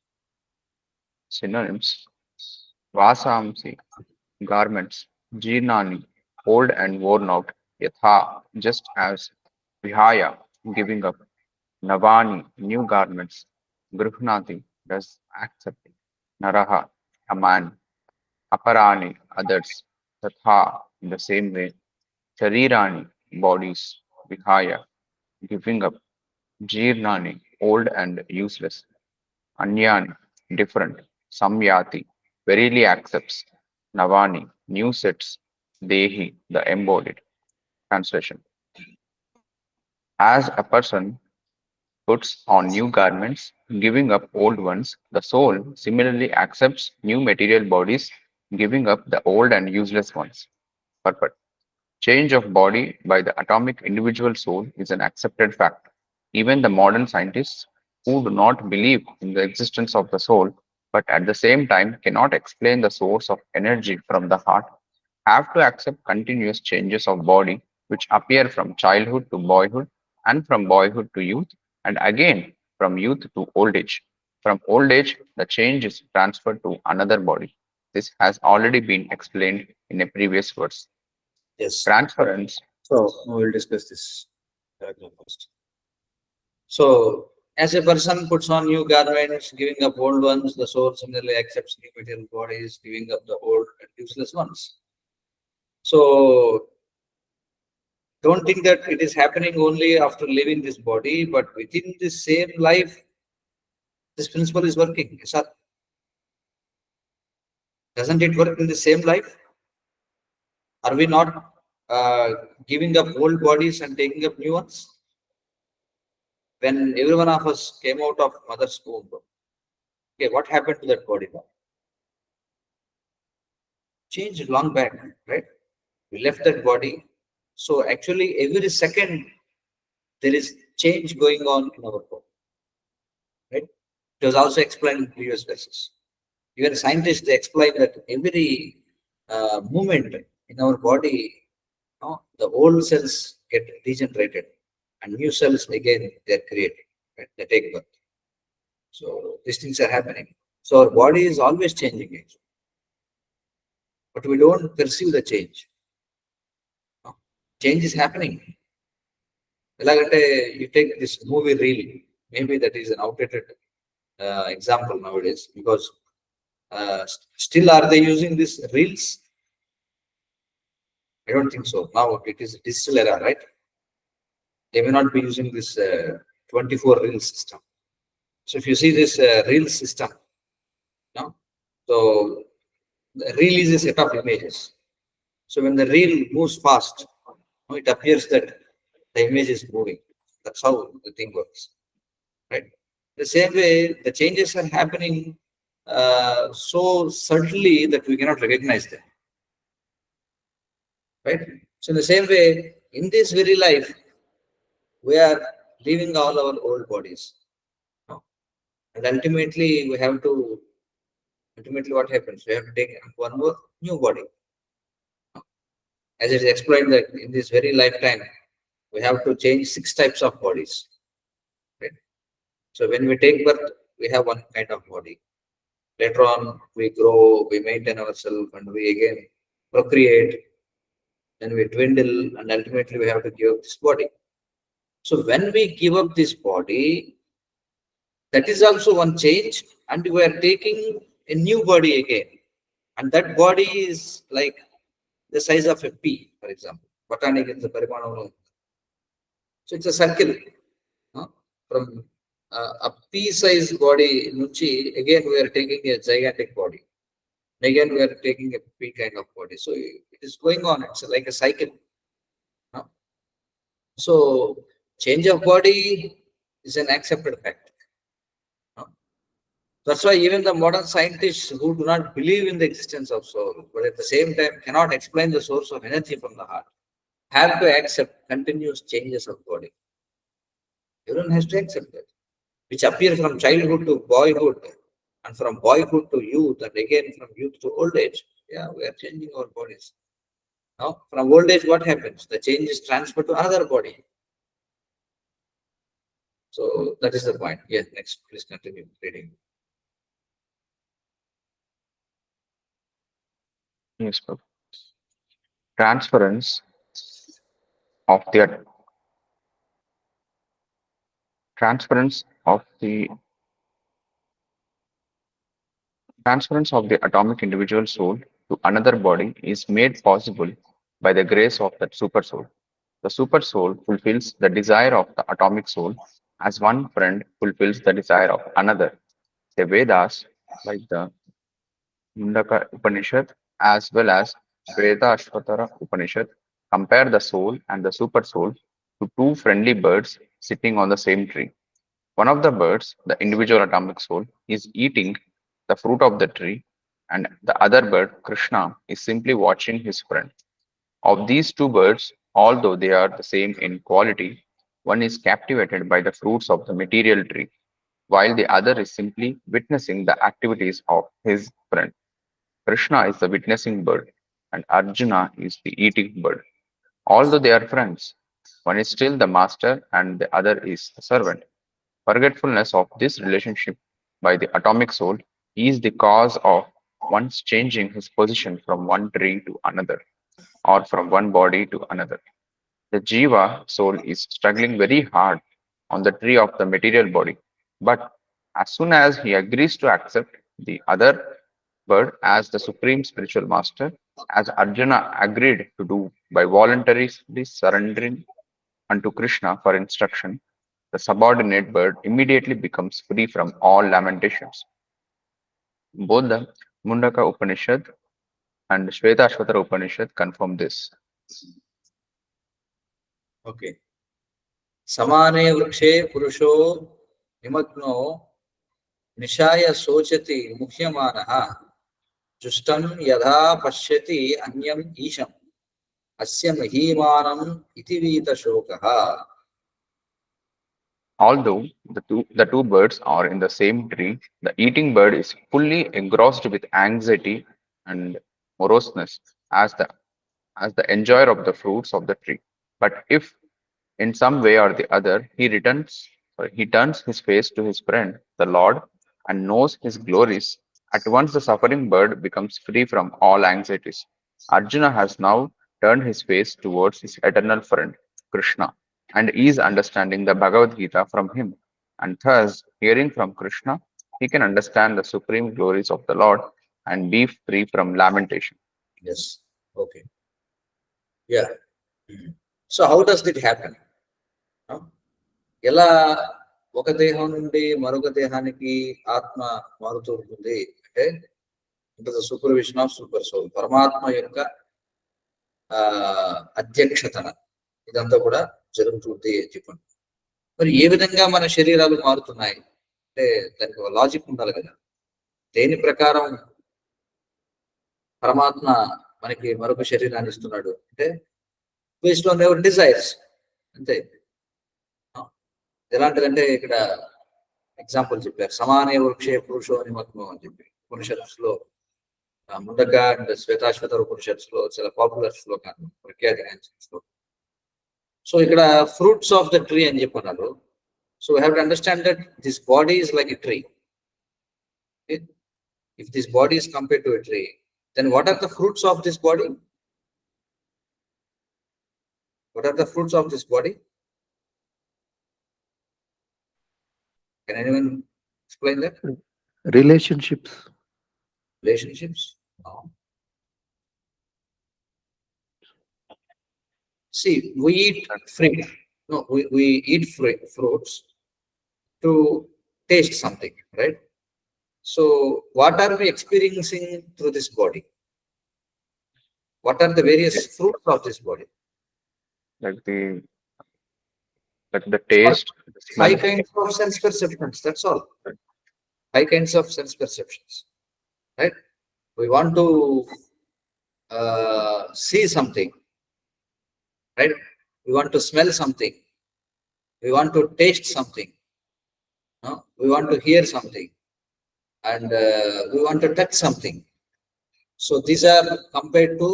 Synonyms: Vasamsi, garments; Jeernani, old and worn out; Yatha, just as; Vihaya, giving up; Navani, new garments; Gruhnati, does accept; Naraha, a man; Aparani, others; Tatha, in the same way; Sharirani, bodies; Vihaya, giving up; Jeernani, old and useless; Anyani, different; Samyati, verily accepts; Navani, new sets; Dehi, the embodied. Translation: As a person puts on new garments, giving up old ones, the soul similarly accepts new material bodies, giving up the old and useless ones. Purport: Change of body by the atomic individual soul is an accepted fact. Even the modern scientists, who do not believe in the existence of the soul, but at the same time cannot explain the source of energy from the heart, have to accept continuous changes of body which appear from childhood to boyhood, and from boyhood to youth, and again from youth to old age. From old age, the change is transferred to another body. This has already been explained in a previous verse. Yes. Transference. So we will discuss this paragraph first. So as a person puts on new garments, giving up old ones, the soul similarly accepts new material bodies, giving up the old and useless ones. So don't think that it is happening only after leaving this body, but within the same life, this principle is working. Doesn't it work in the same life? Are we not giving up old bodies and taking up new ones? When every one of us came out of mother's womb, okay, what happened to that body now? Changed long back, right? We left that body. So actually, every second there is change going on in our body, right? It was also explained in previous verses. Even scientists, they explain that every movement in our body, the old cells get degenerated and new cells again they're created, right? They take birth. So these things are happening. So our body is always changing. but we don't perceive the change. Change is happening. You take this movie reel, maybe that is an outdated example nowadays, because still are they using these reels? I don't think so. Now it is a digital era, right? They may not be using this 24 reel system. So if you see this reel system, no? So the reel is a set of images. So when the reel moves fast, it appears that the image is moving. That's how the thing works, right? The same way, the changes are happening so subtly that we cannot recognize them, right? So in the same way, in this very life, we are leaving all our old bodies, and ultimately what happens? We have to take one more new body. As it is explained that in this very lifetime, we have to change 6 types of bodies, right? So when we take birth, we have one kind of body. Later on, we grow, we maintain ourselves, and we again procreate. Then we dwindle, and ultimately we have to give up this body. So when we give up this body, that is also one change, and we are taking a new body again. And that body is like the size of a pea, for example. So it's a circle. From a pea-sized body, again we are taking a gigantic body. Again we are taking a pea kind of body. So it is going on. It's like a cycle. So change of body is an accepted fact. That's why even the modern scientists who do not believe in the existence of soul, but at the same time cannot explain the source of energy from the heart, have to accept continuous changes of body. Everyone has to accept that, which appear from childhood to boyhood, and from boyhood to youth, and again from youth to old age. Yeah, we are changing our bodies. Now, from old age, what happens? The change is transferred to another body. So that is the point. Yes, next, please continue reading. Yes, Prabhu. Transference of the transference of the transference of the atomic individual soul to another body is made possible by the grace of that super soul. The super soul fulfills the desire of the atomic soul as one friend fulfills the desire of another. The Vedas, like the Mundaka Upanishad as well as 𝗤𝗏 Upanishad, compare the soul and the super soul to two friendly birds sitting on the same tree. One of the birds, the individual atomic soul, is eating the fruit of the tree, and the other bird, Krishna, is simply watching his friend. Of these two birds, although they are the same in quality, one is captivated by the fruits of the material tree, while the other is simply witnessing the activities of his friend. Krishna is the witnessing bird, and Arjuna is the eating bird. Although they are friends, one is still the master and the other is the servant. Forgetfulness of this relationship by the atomic soul is the cause of one's changing his position from one tree to another, or from one body to another. The Jiva soul is struggling very hard on the tree of the material body, but as soon as he agrees to accept the other bird as the supreme spiritual master, as Arjuna agreed to do by voluntarily surrendering unto Krishna for instruction, the subordinate bird immediately becomes free from all lamentations. Both the Mundaka Upanishad and 𝗤𝗏 Upanishad confirm this. Okay. Samane vrikshe purusho nimagno nishaya sochati mukhyamanaha justam yadha pashyati anyam isham asya mahimanam iti vita shokaha. Although the two birds are in the same tree, the eating bird is fully engrossed with anxiety and moroseness as the enjoyer of the fruits of the tree. But if in some way or the other he turns his face to his friend, the Lord, and knows his glories, At once the suffering bird becomes free from all anxieties. Arjuna has now turned his face towards his eternal friend, Krishna, and is understanding the Bhagavad Gita from him. And thus, hearing from Krishna, he can understand the supreme glories of the Lord and be free from lamentation. Yes. Okay. Yeah. So how does it happen? ఎలా ఒక దేహం నుండి మరొక దేహానికి ఆత్మ మారుతూ ఉంటుంది అంటే the supervision of super soul, పరమాత్మ యొక్క అధ్యక్షతన ఇదంతా కూడా జరుగుతుంది అని చెప్పండి. మరి ఏ విధంగా మన శరీరాలు మారుతున్నాయి అంటే దానికి ఒక లాజిక్ ఉండాలి కదా. దేని ప్రకారం పరమాత్మ మనకి మరొక శరీరాన్ని ఇస్తున్నాడు అంటే బేస్డ్ ఆన్ ఎవర్ డిజైర్స్ అంతే. ఎలాంటిదంటే ఇక్కడ ఎగ్జాంపుల్ చెప్పారు, సమానే వృక్షే పురుషో నిమగ్నం అని చెప్పి ఉపనిషత్స్ లో ముండక అండ్ శ్వేతాశ్వత ఉపనిషత్స్ లో చాలా పాపులర్ శ్లోకాలు, ప్రఖ్యాతి శ్లోకం. సో ఇక్కడ ఫ్రూట్స్ ఆఫ్ ద ట్రీ అని చెప్పన్నారు. So we have to understand that this body is like a tree. If this body is compared to a tree, then what are the fruits of this body? What are the fruits of this body? Can anyone explain that? Relationships. Relationships? No. See, we eat fruit. No, we eat fruits to taste something, right? So what are we experiencing through this body? What are the various fruits of this body? Like the taste, the smell. 5 kinds of sense perceptions, that's all. 5 kinds of sense perceptions, right? We want to see something, right? We want to smell something. We want to taste something. No? We want to hear something. And we want to touch something. So these are compared to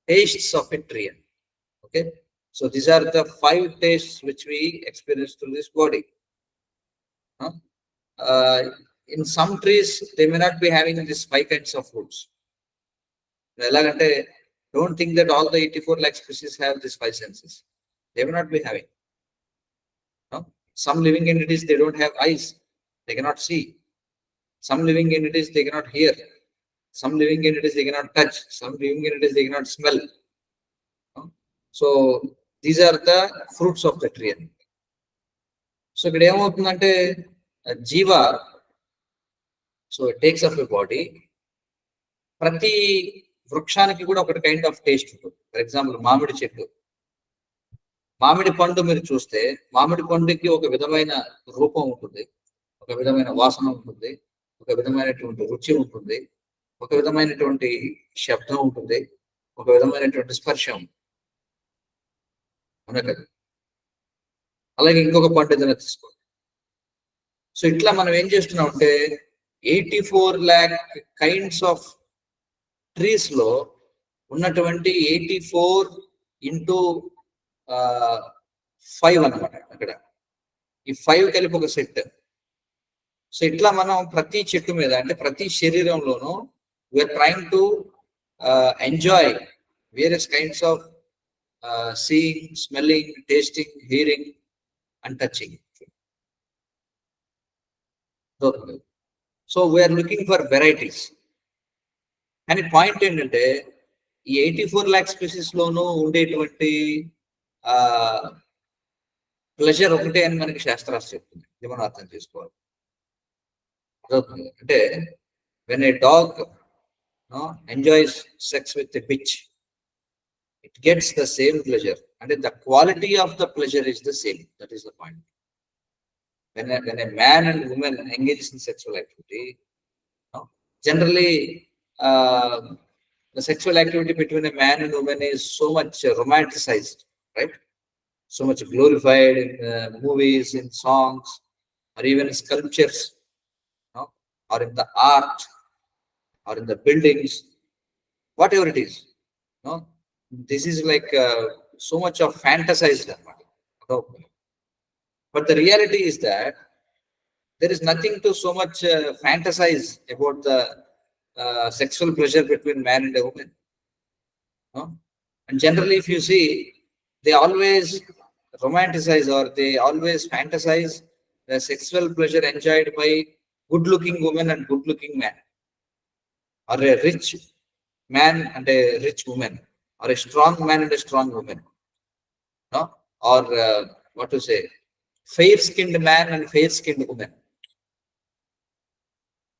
tastes of a tree. Okay. So these are the 5 tastes which we experience through this body. In some trees, they may not be having these 5 kinds of fruits. Don't think that all the 84 lakh species have these 5 senses. They may not be having. No? Some living entities, they don't have eyes. They cannot see. Some living entities, they cannot hear. Some living entities, they cannot touch. Some living entities, they cannot smell. So these are the fruits of the tree. So ఇక్కడ ఏమవుతుందంటే జీవ, so it takes of a body. ప్రతి వృక్షానికి కూడా ఒకటి kind of taste ఉంటుంది. For example మామిడి చెట్టు, మామిడి పండు మీరు చూస్తే మామిడి పండుకి ఒక విధమైన రూపం ఉంటుంది, ఒక విధమైన వాసన ఉంటుంది, ఒక విధమైనటువంటి రుచి ఉంటుంది, ఒక విధమైనటువంటి శబ్దం ఉంటుంది, ఒక విధమైనటువంటి స్పర్శ ఉంటుంది. అవునా కదా? అలాగే ఇంకొక పండు ఏదైనా తీసుకోండి. సో ఇట్లా మనం ఏం చేస్తున్నాం అంటే 84 lakh కైండ్స్ ఆఫ్ ట్రీస్ లో ఉన్నటువంటి 84 into 5 అన్నమాట. అక్కడ ఈ 5 కలిపి ఒక సెట్. సో ఇట్లా మనం ప్రతి చెట్టు మీద అంటే ప్రతి శరీరంలోనూ we're trying to enjoy various kinds of seeing, smelling, tasting, hearing and touching. So we're looking for varieties. కానీ పాయింట్ ఏంటంటే ఈ 84 lakh స్పీసీస్ లోనూ ఉండేటువంటి ప్లెజర్ ఒకటే అని మనకి శాస్త్రాలు చెప్తుంది. ఇది మనం అర్థం చేసుకోవాలి. అంటే when a dog enjoys sex with a bitch, it gets the same pleasure, and the quality of the pleasure is the same. That is the point. When a man and woman engages in sexual activity, generally the sexual activity between a man and woman is so much romanticized, right? So much glorified in movies, in songs, or even in sculptures, or in the art, or in the buildings, whatever it is. This is like so much of fantasized. But the reality is that there is nothing to so much fantasize about the sexual pleasure between man and a woman. No? And generally, if you see, they always romanticize or they always fantasize the sexual pleasure enjoyed by good-looking woman and good-looking man, or a rich man and a rich woman, or a strong man and a strong woman, no? Or what to say, fair-skinned man and fair-skinned woman.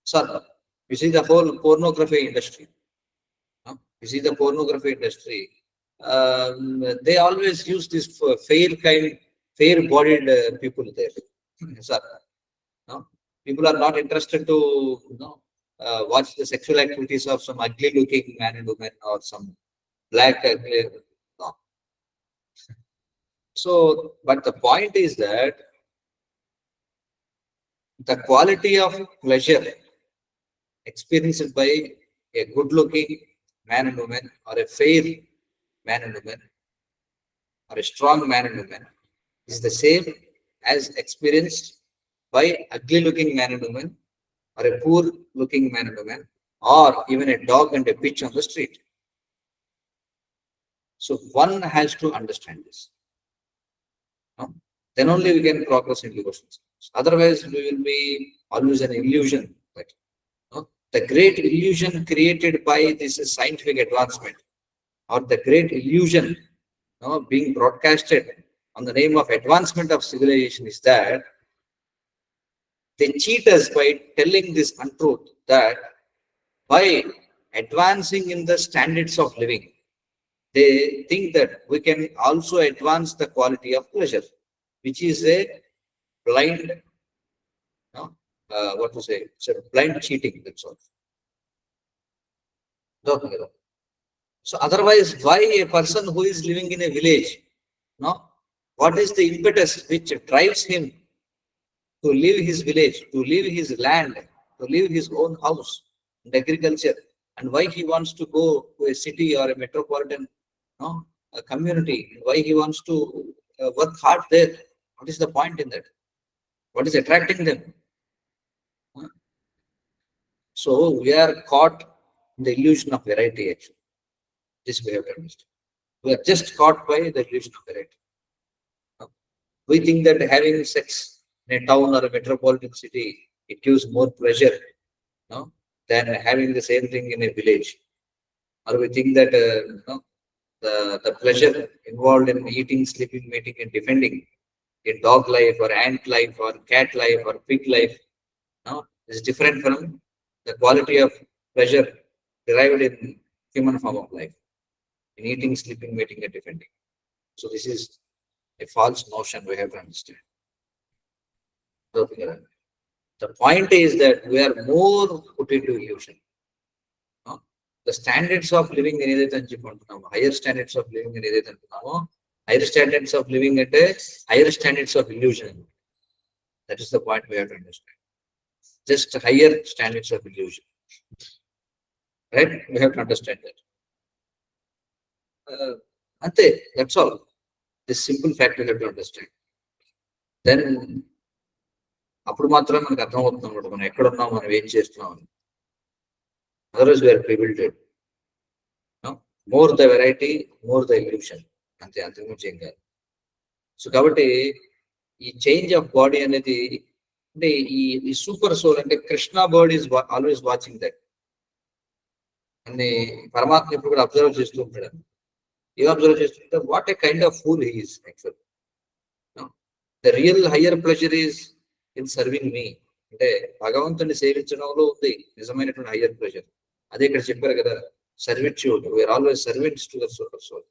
So you see the whole pornography industry. No? You see the pornography industry. They always use this fair-bodied people there. Sir, no? People are not interested to watch the sexual activities of some ugly-looking man and woman or some black ugly. No. So, but the point is that the quality of pleasure experienced by a good-looking man and woman, or a fair man and woman, or a strong man and woman, is the same as experienced by ugly-looking man and woman, or a poor-looking man and woman, or even a dog and a bitch on the street. So one has to understand this. No? Then only we can progress in devotions. Otherwise, we will be always an illusion. Right? No? The great illusion created by this scientific advancement, or the great illusion being broadcasted on the name of advancement of civilization, is that they cheat us by telling this untruth that by advancing in the standards of living, they think that we can also advance the quality of pleasure, which is a blind, what to say, it's a blind cheating, that's all. So otherwise, why a person who is living in a village, what is the impetus which drives him to leave his village, to leave his land, to leave his own house and agriculture, and why he wants to go to a city or a metropolitan a community, why he wants to work hard there? What is the point in that? What is attracting them? So we are caught in the illusion of variety, actually. This we have to understand. We are just caught by the illusion of variety. We think that having sex in a town or a metropolitan city, it gives more pleasure than having the same thing in a village. Or we think that the pleasure involved in eating, sleeping, mating, and defending in dog life or ant life or cat life or pig life is different from the quality of pleasure derived in human form of life, in eating, sleeping, mating, and defending. So this is a false notion we have to understand. The point is that we are more put into illusion. The standards of living in higher standards of living in higher standards of living at a higher standards of illusion. That is the point we have to understand. Just higher standards of illusion. Right? We have to understand that. Ante, that's all. This simple fact we have to understand. Then, అప్పుడు మాత్రమే మనకు అర్థమవుతుంది అనమాట మనం ఎక్కడున్నాం, మనం ఏం చేస్తున్నాం అని. Otherwise, we are bewildered. More the variety, more the illusion. అంతే, అంతకుమించి ఏం కాదు. సో కాబట్టి ఈ చేంజ్ ఆఫ్ బాడీ అనేది అంటే ఈ సూపర్ సోల్ అంటే Krishna bird is always watching that. అని పరమాత్మ ఇప్పుడు కూడా అబ్జర్వ్ చేస్తూ ఉంటాడు. ఏం అబ్జర్వ్ చేస్తుంటే what a kind of fool he is actual. The real higher pleasure is in serving me. అంటే భగవంతుని సేవించడంలో ఉంది నిజమైనటువంటి హయ్యర్ ప్లెజర్. అదే ఇక్కడ చెప్పారు కదా, servitude. We are always servants to the super soul.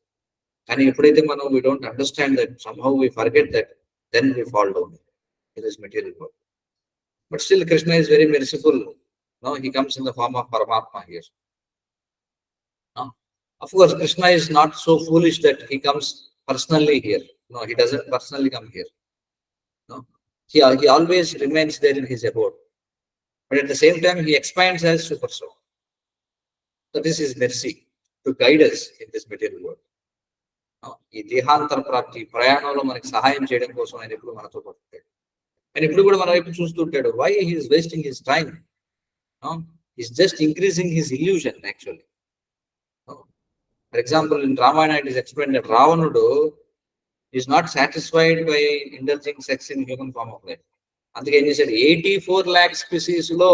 కానీ ఎప్పుడైతే మనం we don't understand that, somehow we forget that, then we fall down in this material world. But still Krishna is very merciful. He comes in the form of Paramatma here. Of course, Krishna is not so foolish that he comes personally here. No, he doesn't personally come here. He always remains there in his abode. But at the same time, he expands as super soul. That is his mercy to guide us in this material world. ఈ దేహాంతర ప్రాప్తి ప్రయాణంలో మనకి సహాయం చేయడం కోసం ఆయన ఎప్పుడు మనతో పడుతుంది. And ఇప్పుడు కూడా మన వైపు చూస్తుంటాడు. Why he is wasting his time? No? He's just increasing his illusion actually. No? For example, in Ravana it is explained that Ravanudu is not satisfied by indulging sex in human form of life. అందుకే ఏం చేశాడు, 84 lakh species లో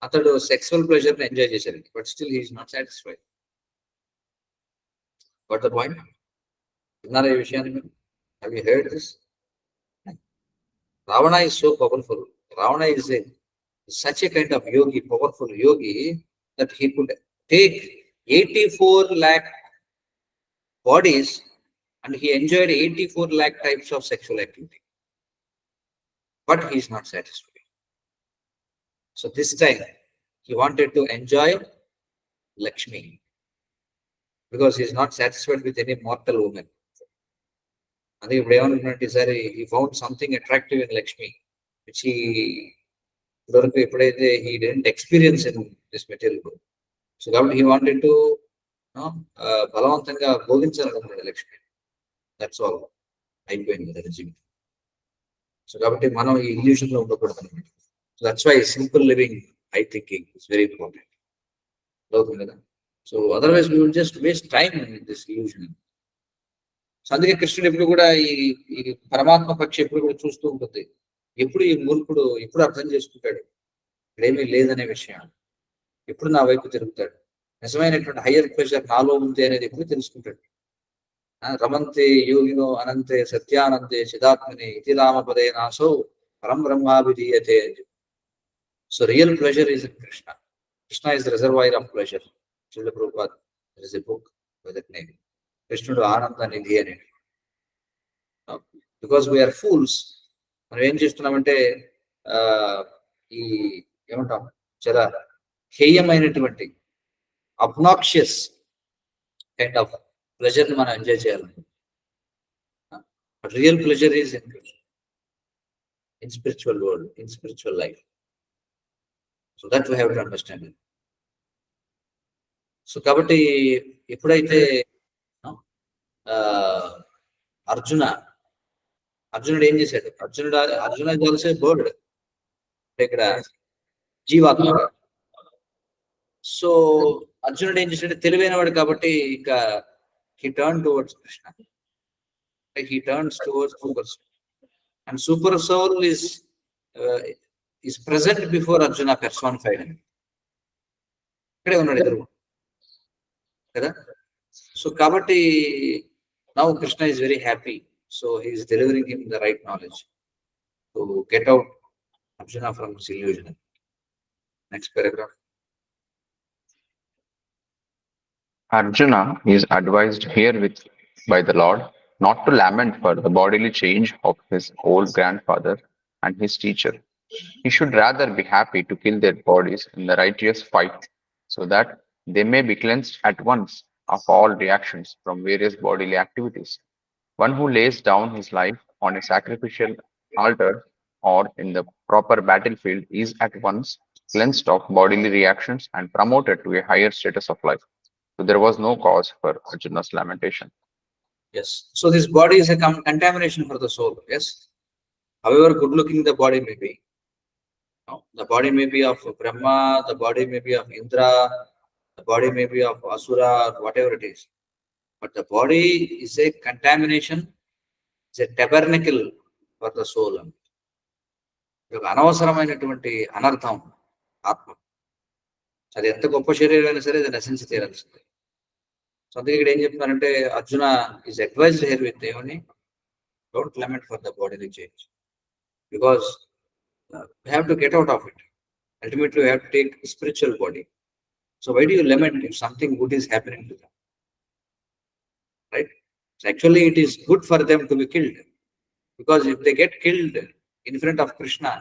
అతడు sexual pleasure ని enjoy చేశాడు. But still he is not satisfied. What the point? విన్నారా ఈ విషయాన్ని మీరు? Have you heard this? Ravana is so powerful. Ravana is such a kind of yogi, powerful yogi, that he could take 84 lakh bodies and he enjoyed 84 lakh types of sexual activity. But he is not satisfied. So this time he wanted to enjoy Lakshmi because he is not satisfied with any mortal woman. And he found something attractive in Lakshmi, which he didn't experience in this material world. So he wanted to బలవంతంగా భోగించాలనుకున్నాడు Lakshmi. That's all. అయిపోయింది కదా జీవితం. So కాబట్టి మనం ఈ illusion లో ఉండకూడదు అనమాట. So that's why simple living, high thinking is very important. అవుతుంది కదా. So otherwise we will just waste time in this illusion. So అందుకే కృష్ణుడు ఎప్పుడు కూడా ఈ పరమాత్మ పక్షి ఎప్పుడు కూడా చూస్తూ ఉంటుంది. ఎప్పుడు ఈ మూర్ఖుడు ఎప్పుడు అర్థం చేసుకుంటాడు ఇక్కడేమీ లేదనే విషయం, ఎప్పుడు నా వైపు తిరుగుతాడు, నిజమైనటువంటి హయ్యర్ ప్రెషర్ నాలో ఉంది అనేది ఎప్పుడు తెలుసుకుంటాడు. రమంతే యోగినో అనంతే సత్యానందే చిదాత్మని ఇతి రామపదే నాసో పరం బ్రహ్మాభిధీయతే. So real pleasure is in Krishna. Krishna is the reservoir of pleasure. Srila Prabhupad there is a book by that name. కృష్ణుడు ఆనంద నిధి అని. Because we are fools. మనం ఏం చేస్తున్నామంటే ఈ ఏమంటాం చాలా హేయమైనటువంటి అబ్నాక్షియస్ కైండ్ ఆఫ్ ప్లెజర్ ని మనం ఎంజాయ్ చేయాలి. Real pleasure is in spiritual world, in spiritual life. So that we have to understand. So కాబట్టి ఎప్పుడైతే అర్జునుడు ఏం చేశాడు, అర్జున ఇస్ ఆల్సో బర్డ్, ఇక్కడ జీవాత్మ. సో అర్జునుడు ఏం చేశాడు, తెలివైన వాడు కాబట్టి ఇంకా he turned towards Krishna. He turns towards super soul, and super soul is present before Arjuna personified. ఇక్కడే ఉన్నాడు ఎదురు కదా. సో కాబట్టి now Krishna is very happy. So he is delivering him the right knowledge to get out Arjuna from his illusion. Next paragraph. Arjuna is advised herewith by the Lord not to lament for the bodily change of his old grandfather and his teacher. He should rather be happy to kill their bodies in the righteous fight, so that they may be cleansed at once of all reactions from various bodily activities. One who lays down his life on a sacrificial altar or in the proper battlefield is at once cleansed of bodily reactions and promoted to a higher status of life. So there was no cause for Arjuna's lamentation. Yes. So this body is a contamination for the soul. Yes. However good looking the body may be, the body may be of Brahma, the body may be of Indra, the body may be of Asura, whatever it is. But the body is a contamination, it's a tabernacle for the soul. అనవసరమైనటువంటి అనర్థం ఆత్మ. అది ఎంత గొప్ప శరీరం అయినా సరే అది నశించి తీరాల్సిందే. సో అందుకే ఇక్కడ ఏం చెప్తున్నారంటే Arjuna is advised here with ఏమని, don't lament for the bodily change, because we have to get out of it. Ultimately we have to take spiritual body. So why do you lament if something good is happening to them? Right? So actually it is good for them to be killed, because if they get killed in front of Krishna,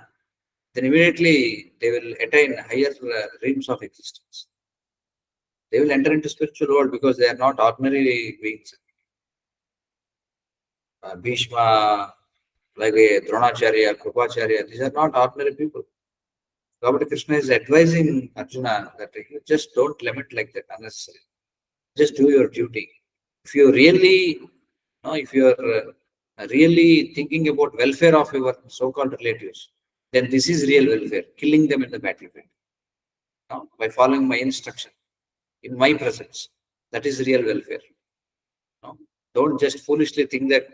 then immediately they will attain higher realms of existence. They will enter into spiritual world because they are not ordinary beings. Bhishma, like Dronacharya, 𝗂𝐨𝐧𝐭𝐝, these are not ordinary people. కాబట్టి Krishna is advising Arjuna that you just don't lament like that unnecessarily. Just do your duty. If you really, if you are really thinking about welfare of your so-called relatives, then this is real welfare, killing them in the battlefield. No? By following my instruction, in my presence, that is real welfare. No? Don't just foolishly think that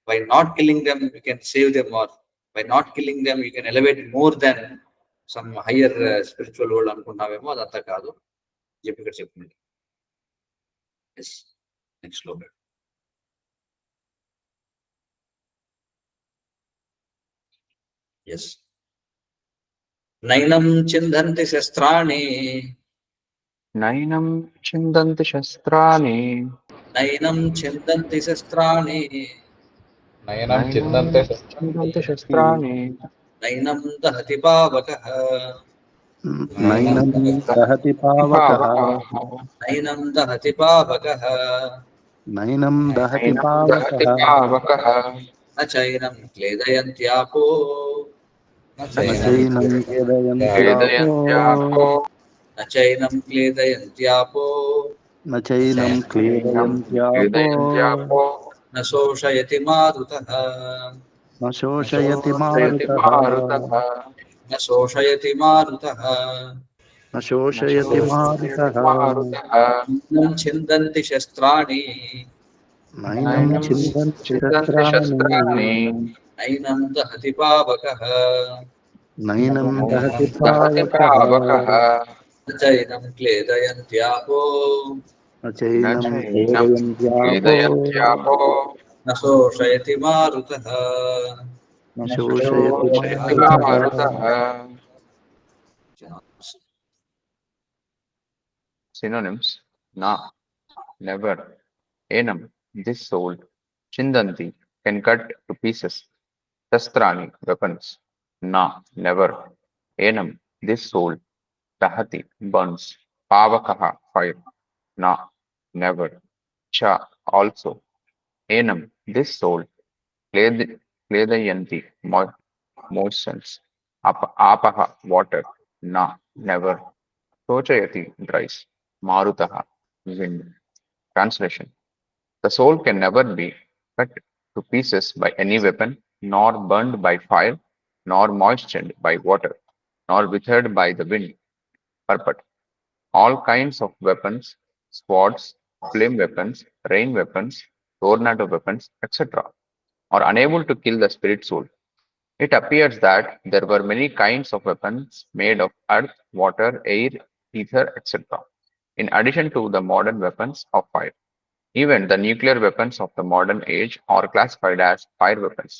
by not killing them, you can save them, or by not killing them, you can elevate more than some higher spiritual world అనుకున్నావేమో అదంతా కాదు చెప్పి ఇక్కడ చెప్తుంది. Yes. Next slogan. Yes. నైనం చిందంతి శస్త్రాణి నైనం చిందంతి శస్త్రాణి నైనం చిందంతి శస్త్రాణి నయనం చిందంతే చిందంతి శస్త్రాణి నైనం దహతి పావకః నైనం దహతి పావకః నైనం దహతి పావకః నైనం దహతి దహతి పావకః పావకః న చైనం క్లేదయంత్యాపో నచైనం ఖేదయంత్యాపో వేదయంత్యాపో న చైనం క్లేదయంత్యాపో నచైనం క్లేదయంత్యాపో వేదయంత్యాపో న శోషయతి మారుతః న శోషయతి శోషయతి మారుతః మారుతః న శోషయతి మారుతః న శోషయతి మారుతః మారుతః నైనం చిందంతి శస్త్రాణి నైనం చిందంతి చిందంతి శస్త్రాణి నైనం దహతి పావకః నైనం దహతి దహతి పావకః పావకః న చైనం క్లేదయంత్యాపో నచైనం నచైనం ఖేదయంత్యాపో వేదయంత్యాపో న శోషయతి మారుతః న శోషయతి శోషయతి మారుతః మారుతః. Synonyms: na, never; enam, this soul; chindanti, can cut to pieces; shastrani, weapons; na, never; enam, this soul; dahati, burns; pavakaha, fire; na, never; cha, also; enam, this soul; kledayanti, moistens; apaha, water; na, never; 𝐂𝐨𝐧𝐭𝐸, dries; marutaha, wind. Translation: the soul can never be cut to pieces by any weapon, nor burned by fire, nor moistened by water, nor withered by the wind. Purport: all kinds of weapons, swords, flame weapons, rain weapons, tornado weapons, etc., are unable to kill the spirit soul. It appears that there were many kinds of weapons made of earth, water, air, ether, etc., in addition to the modern weapons of fire. Even the nuclear weapons of the modern age are classified as fire weapons.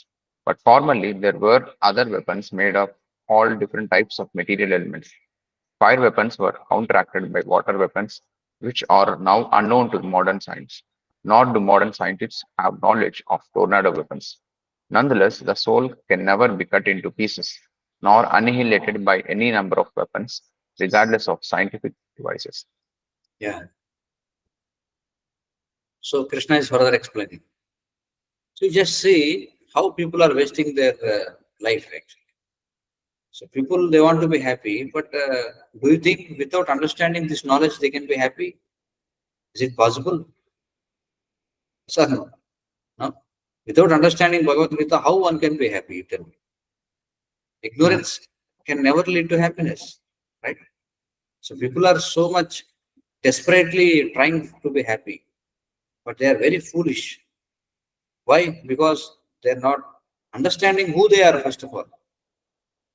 But formerly, there were other weapons made of all different types of material elements. Fire weapons were counteracted by water weapons, which are now unknown to modern science. Nor do modern scientists have knowledge of tornado weapons. Nonetheless, the soul can never be cut into pieces, nor annihilated by any number of weapons, regardless of scientific devices. Yeah. So Krishna is further explaining. So you just see how people are wasting their life actually. So people, they want to be happy, but do you think without understanding this knowledge they can be happy? Is it possible? Sir, no. No? Without understanding Bhagavad Gita, how one can be happy? You tell me. Ignorance can never lead to happiness, right? So people are so much desperately trying to be happy, but they are very foolish. Why? Because they are not understanding who they are, first of all.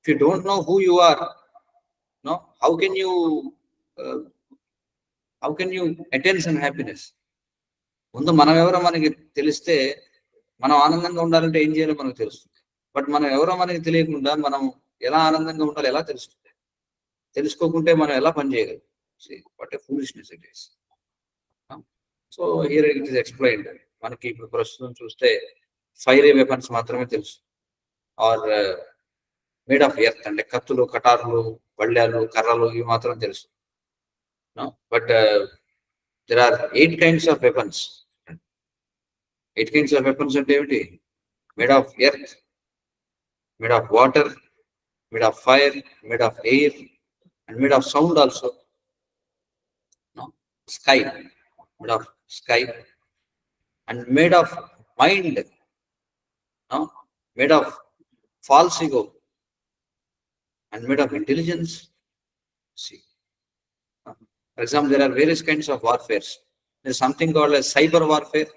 If you don't know who you are, no, how can you attain some happiness? ముందు మనం ఎవరో మనకి తెలిస్తే మనం ఆనందంగా ఉండాలంటే ఏం చేయాలో మనకు తెలుస్తుంది. బట్ మనం ఎవరో మనకి తెలియకుండా మనం ఎలా ఆనందంగా ఉండాలో ఎలా తెలుస్తుంది? తెలుసుకోకుంటే మనం ఎలా పని చేయగలం? What a foolishness it is. So here it is explained. మనకి ఇప్పుడు ప్రస్తుతం చూస్తే ఫైర్ వెపన్స్ మాత్రమే తెలుసు, ఆర్ మేడ్ ఆఫ్ ఎర్త్, అంటే కత్తులు, కటార్లు, బళ్ళాలు, కర్రలు, ఇవి మాత్రం తెలుసు. But there are 8 kinds of weapons. 8 kinds of weapons అంటే ఏమిటి? Made of earth, made of water, made of fire, made of air, and made of sound also. Sky, made of sky, and made of mind. made of false ego and made of intelligence. See, for example, there are various kinds of warfares. There is something called as cyber warfare.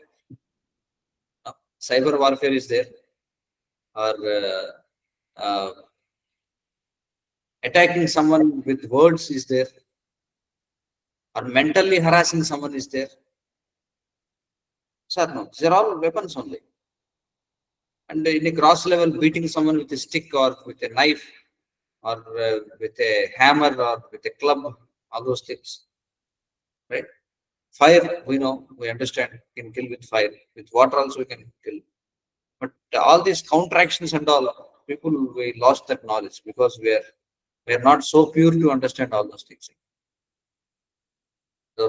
Cyber warfare is there, or attacking someone with words is there, or mentally harassing someone is there. So no, these are all weapons only. And in a cross level, beating someone with a stick or with a knife or with a hammer or with a club, all those things, right? Fire, we know, we understand, can kill with fire. With water also we can kill. But all these counteractions and all, people, we lost that knowledge because we are not so pure to understand all those things. So,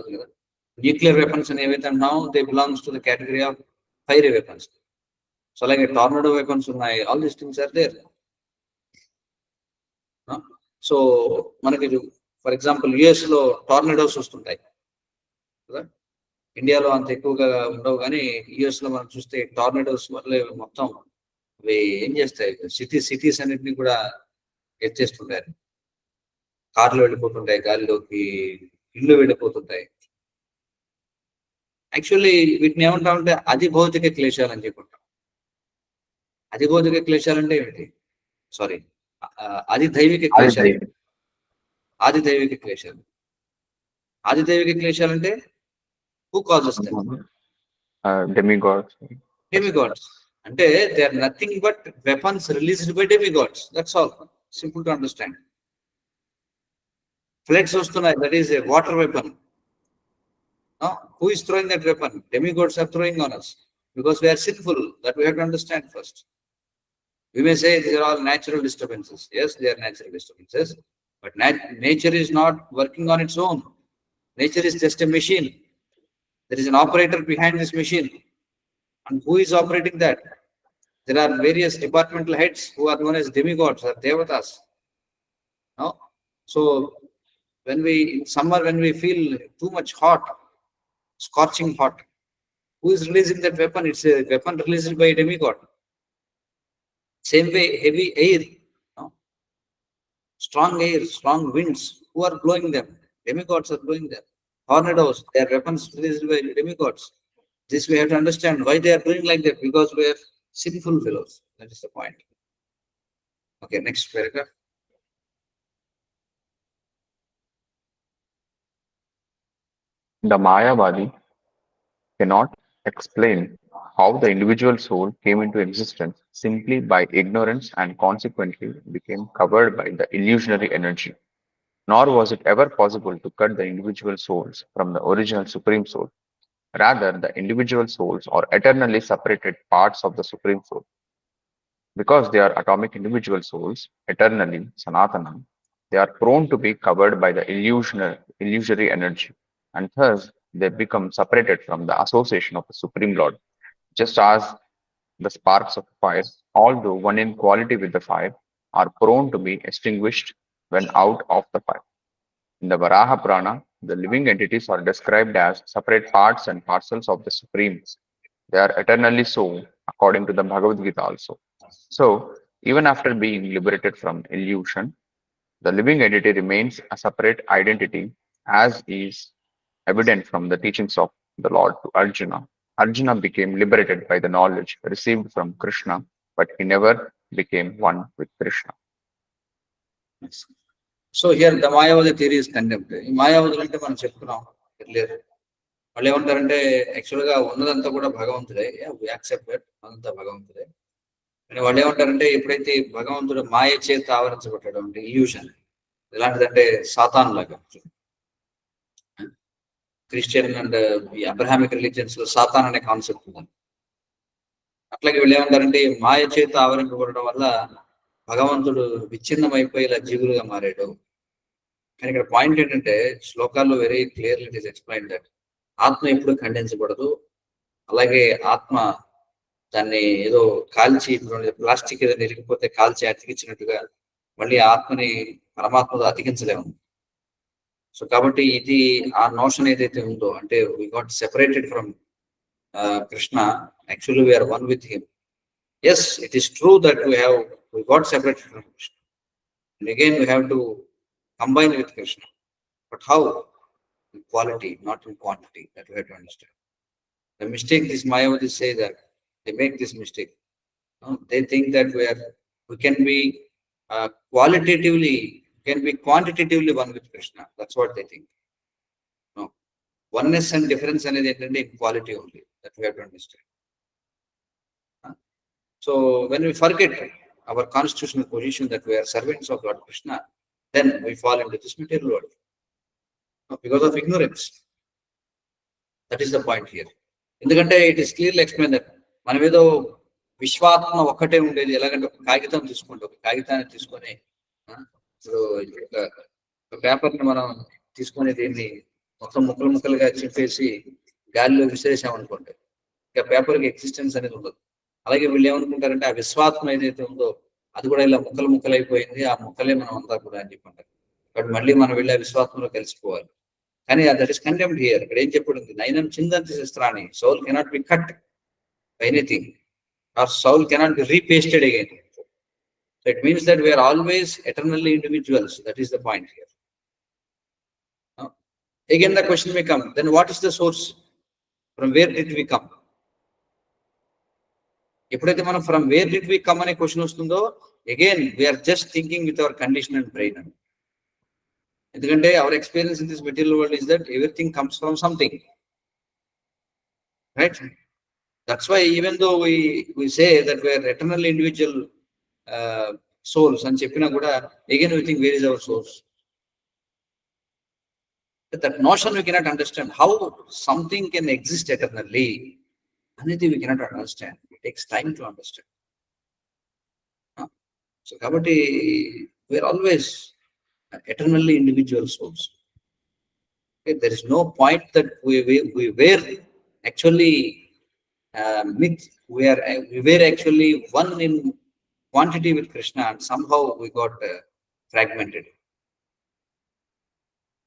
nuclear weapons and everything now, they belongs to the category of fiery weapons. So like a tornado weapons, all these things are there. So, for example, US lo tornadoes వస్తుంటాయి కదా, ఇండియాలో అంత ఎక్కువగా ఉండవు, కానీ US లో మనం చూస్తే టార్నడోస్ వల్ల మొత్తం అవి ఏం చేస్తాయి, సిటీస్ అన్నింటినీ కూడా ఎత్తేస్తుంటారు. కార్లు వెళ్ళిపోతుంటాయి గాలిలోకి, ఇళ్ళు వెళ్ళిపోతుంటాయి. యాక్చువల్లీ వీటిని ఏమంటామంటే అధిభౌతిక క్లేశాలు అని చెప్పుకుంటాం. అధిభౌతిక క్లేశాలు అంటే ఏమిటి? సారీ, ఆదిదైవిక క్లేశాలు. ఆదిదైవిక క్లేశాలు. ఆదిదైవిక క్లేశాలు అంటే who causes them? Demigods. Demigods. Ante they are nothing but weapons released by demigods. That's all. Simple to understand. Floods ostunnayi, that is a water weapon. No? Who is throwing that weapon? Demigods are throwing on us because we are sinful. That we have to understand first. We may say these are all natural disturbances. Yes, they are natural disturbances. But nature is not working on its own. Nature is just a machine. There is an operator behind this machine. And who is operating that? There are various departmental heads who are known as demigods or devatas. No? So, in summer, when we feel too much hot, scorching hot, who is releasing that weapon? It's a weapon released by a demigod. Same way, heavy air, no? Strong air, strong winds, who are blowing them? Demigods are blowing them. Tornadoes, they are weapons released by demigods. This we have to understand why they are doing like that, because we are sinful fellows. That is the point. Okay, next paragraph. The Mayavadi cannot explain how the individual soul came into existence simply by ignorance and consequently became covered by the illusionary energy. Nor was it ever possible to cut the individual souls from the original Supreme Soul. Rather, the individual souls are eternally separated parts of the Supreme Soul. Because they are atomic individual souls, eternally, Sanatana, they are prone to be covered by the illusory energy, and thus they become separated from the association of the Supreme Lord. Just as the sparks of fire, although one in quality with the fire, are prone to be extinguished when out of the fire. In the Varaha Purana, the living entities are described as separate parts and parcels of the Supreme. They are eternally so, according to the Bhagavad Gita also. So, even after being liberated from illusion, the living entity remains a separate identity, as is evident from the teachings of the Lord to Arjuna. Arjuna became liberated by the knowledge received from Krishna, but he never became one with Krishna. So here the Mayavadi theory is condemned. ఈ మాయావదులు అంటే మనం చెప్పుకున్నాం earlier. వాళ్ళు ఏమంటారంటే యాక్చువల్గా ఉన్నదంతా కూడా భగవంతుడే, యాక్సెప్ట్ అదంతా భగవంతుడే. కానీ వాళ్ళు ఏమంటారంటే ఎప్పుడైతే భగవంతుడు మాయ చేత ఆవరించబడ్డాడు అంటే ఇల్యూషన్, ఎలాంటిదంటే సాతాన్ లాగా. క్రిస్టియన్ అండ్ అబ్రహామిక్ రిలీజియన్స్ లో సాతాన్ అనే కాన్సెప్ట్ ఉంది. అట్లాగే వీళ్ళు ఏమంటారంటే మాయ చేత ఆవరింపబడడం వల్ల భగవంతుడు విచ్ఛిన్నం అయిపోయి ఇలా జీవులుగా మారాడు. కానీ ఇక్కడ పాయింట్ ఏంటంటే శ్లోకాల్లో very clearly it is explain that ఆత్మ ఎప్పుడు ఖండించబడదు. అలాగే ఆత్మ దాన్ని ఏదో కాల్చి, ప్లాస్టిక్ ఏదో నిరిగిపోతే కాల్చి అతికించినట్టుగా మళ్ళీ ఆత్మని పరమాత్మతో అతికించలేము. సో కాబట్టి ఇది ఆ నోషన్ ఏదైతే ఉందో అంటే we got separated from Krishna, actually we are one with him. Yes, it is true that we got separated from Krishna. And again, we have to combine with Krishna. But how? In quality, not in quantity. That we have to understand. The mistake this 𝗲𝗂𝐴𝐴 say that they make this mistake. No, they think that we can be qualitatively, can be quantitatively one with Krishna. That's what they think. No, oneness and difference అనేది ఏంటంటే in quality only. That we have to understand. So when we forget our constitutional position that we are servants of Lord Krishna, then we fall into this material world. Because of ignorance. That is the point here. ఎందుకంటే it is clearly explained that మనం ఏదో విశ్వాత్మ ఒక్కటే ఉండేది. ఎలాగంటే ఒక కాగితం తీసుకుంటే ఒక కాగితాన్ని తీసుకొని ఇప్పుడు ఒక పేపర్ని మనం తీసుకొని దీన్ని మొత్తం ముక్కలు ముక్కలుగా చింపేసి గాలిలో విసిరేసామనుకోండి, ఇక పేపర్కి ఎగ్జిస్టెన్స్ అనేది ఉండదు. అలాగే వీళ్ళు ఏమనుకుంటారంటే ఆ విశ్వాత్మ ఏదైతే ఉందో అది కూడా ఇలా ముక్కలు ముక్కలు అయిపోయింది, ఆ ముక్కలే మనం అంతా కూడా అని చెప్పంటారు. కాబట్టి మళ్ళీ మనం వెళ్ళి ఆ విశ్వాత్మలో కలిసిపోవాలి. కానీ దట్ ఈస్ కండెమ్డ్ హియర్. ఇక్కడ ఏం చెప్పబడింది? నయనం చిందంతి శస్త్రాన్ని, soul cannot be cut by anything, or soul cannot be repasted again. So it means that we are always eternally individuals. That is the point here. Again the question may come, then what is the source? From where did we come? ఎప్పుడైతే మనం from where did we come అనే question వస్తుందో, again we are just thinking with our conditional brain. ఎందుకంటే our experience in this material world is that everything comes from something, right? That's why even though we say that we are eternal individual souls అని చెప్పినా కూడా again we think where is our source. That notion we cannot understand. How something can exist eternally, anything we cannot understand. It takes time to understand. So kabatti we are always eternally individual souls. Okay, there is no point that we were actually we were actually one in quantity with Krishna, and somehow we got fragmented.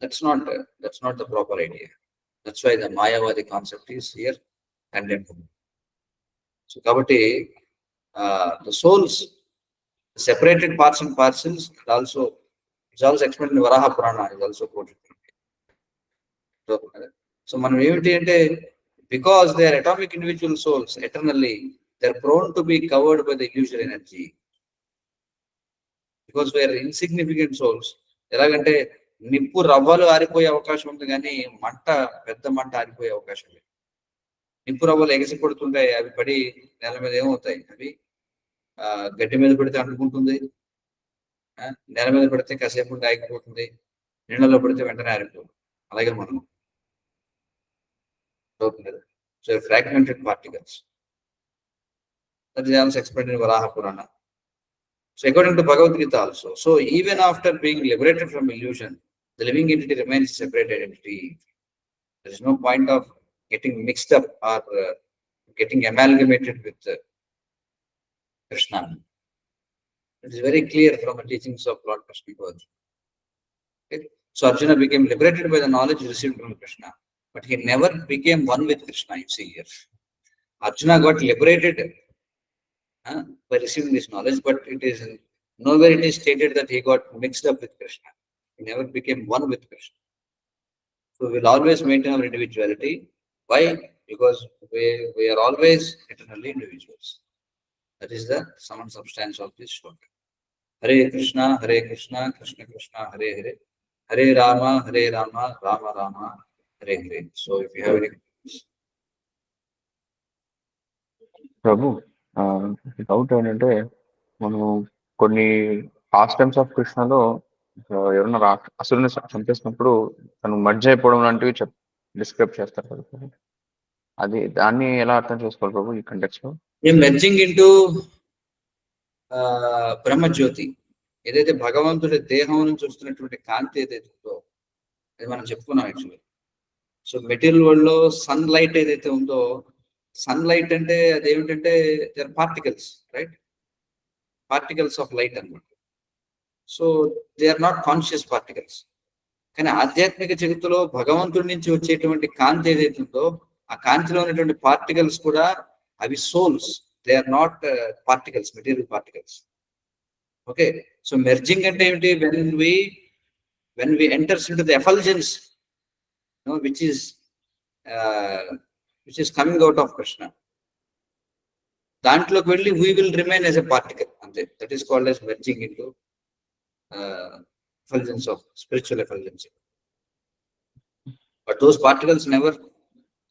That's not the proper idea. That's why the 𝗲𝗂𝐴𝐴 concept is here condemned. So kabatti the souls, the separated parts and parcels, is also explained in Varaha Purana, is also quoted. So మనం ఏమిటి అంటే, because they are atomic individual souls eternally, they are prone to be covered by the illusory energy. Because we are insignificant souls. ఎలాగంటే నిప్పు రవ్వలు ఆరిపోయే అవకాశం ఉంది, కానీ పెద్ద మంట ఆరిపోయే అవకాశం లేదు. నిప్పు రవ్వలు ఎగసి పడుతుంటాయి, అవి పడి నేల మీద ఏమవుతాయి? అవి గడ్డి మీద పడితే అంటుకుంటుంది, నేల మీద పడితే కాసేపు ఆగిపోతుంది, నీళ్ళలో పడితే వెంటనే ఆరిపోతుంది. అలాగే మనం so fragmented particles. That is also explained in Varaha Purana. So according to Bhagavad Gita also, so even after being liberated from illusion, the living entity remains a separate identity. There is no point of getting mixed up or getting amalgamated with Krishna. It is very clear from the teachings of Lord Krishna. Okay? So Arjuna became liberated by the knowledge received from Krishna, but he never became one with Krishna. You see here, Arjuna got liberated by receiving this knowledge, but it is nowhere it is stated that he got mixed up with Krishna. He never became one with Krishna. So we will always maintain our individuality. Why? Because we are always eternally individuals. That is the sum and substance of this shloka. Hare Krishna, Krishna Krishna, Hare Hare, Hare Rama, Rama Rama, Hare Hare. So if you have any questions. Prabhu, doubt ఏంటంటే, మనం కొన్ని past times of కృష్ణలో ఎవరన్నా అసురుని చంపేసినప్పుడు తను merge అయిపోవడం లాంటివి describe చేస్తారు కదా, దాన్ని ఎలా అర్థం చేసుకోవాలి ప్రభు ఈ కంటెక్స్ట్ లో? మెర్జింగ్ ఇంటూ బ్రహ్మజ్యోతి, ఏదైతే భగవంతుడి దేహం నుంచి వస్తున్నటువంటి కాంతి ఏదైతే ఉందో అది మనం చెప్పుకున్నాం యాక్చువల్లీ. సో మెటీరియల్ వరల్డ్ లో సన్ లైట్ ఏదైతే ఉందో, సన్ లైట్ అంటే అదేమిటంటే they are particles, right? Particles of light అన్నమాట. So they are not conscious particles. కానీ ఆధ్యాత్మిక జగత్తులో భగవంతుడి నుంచి వచ్చేటువంటి కాంతి ఏదైతే ఉందో, ఆ కాంతిలో ఉన్నటువంటి పార్టికల్స్ కూడా అవి souls. They are not particles, material particles. Okay, so merging ante emti? When we enters into the effulgence, which is coming out of Krishna, దాంట్లోకి వెళ్ళి we will remain as a particle. That is called as merging into effulgence of spiritual effulgence. But those particles never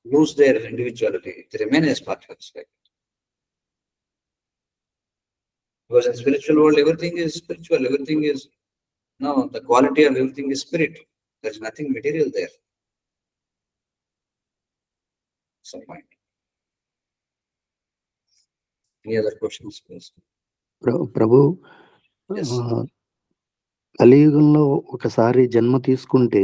lose their individuality. They remain as particles. Right? Because in spiritual world, everything is spiritual. Everything is, the quality of everything is spirit. There's nothing material there. Some point. Any other questions, please? Prabhu, Yes. కలియుగంలో ఒకసారి జన్మ తీసుకుంటే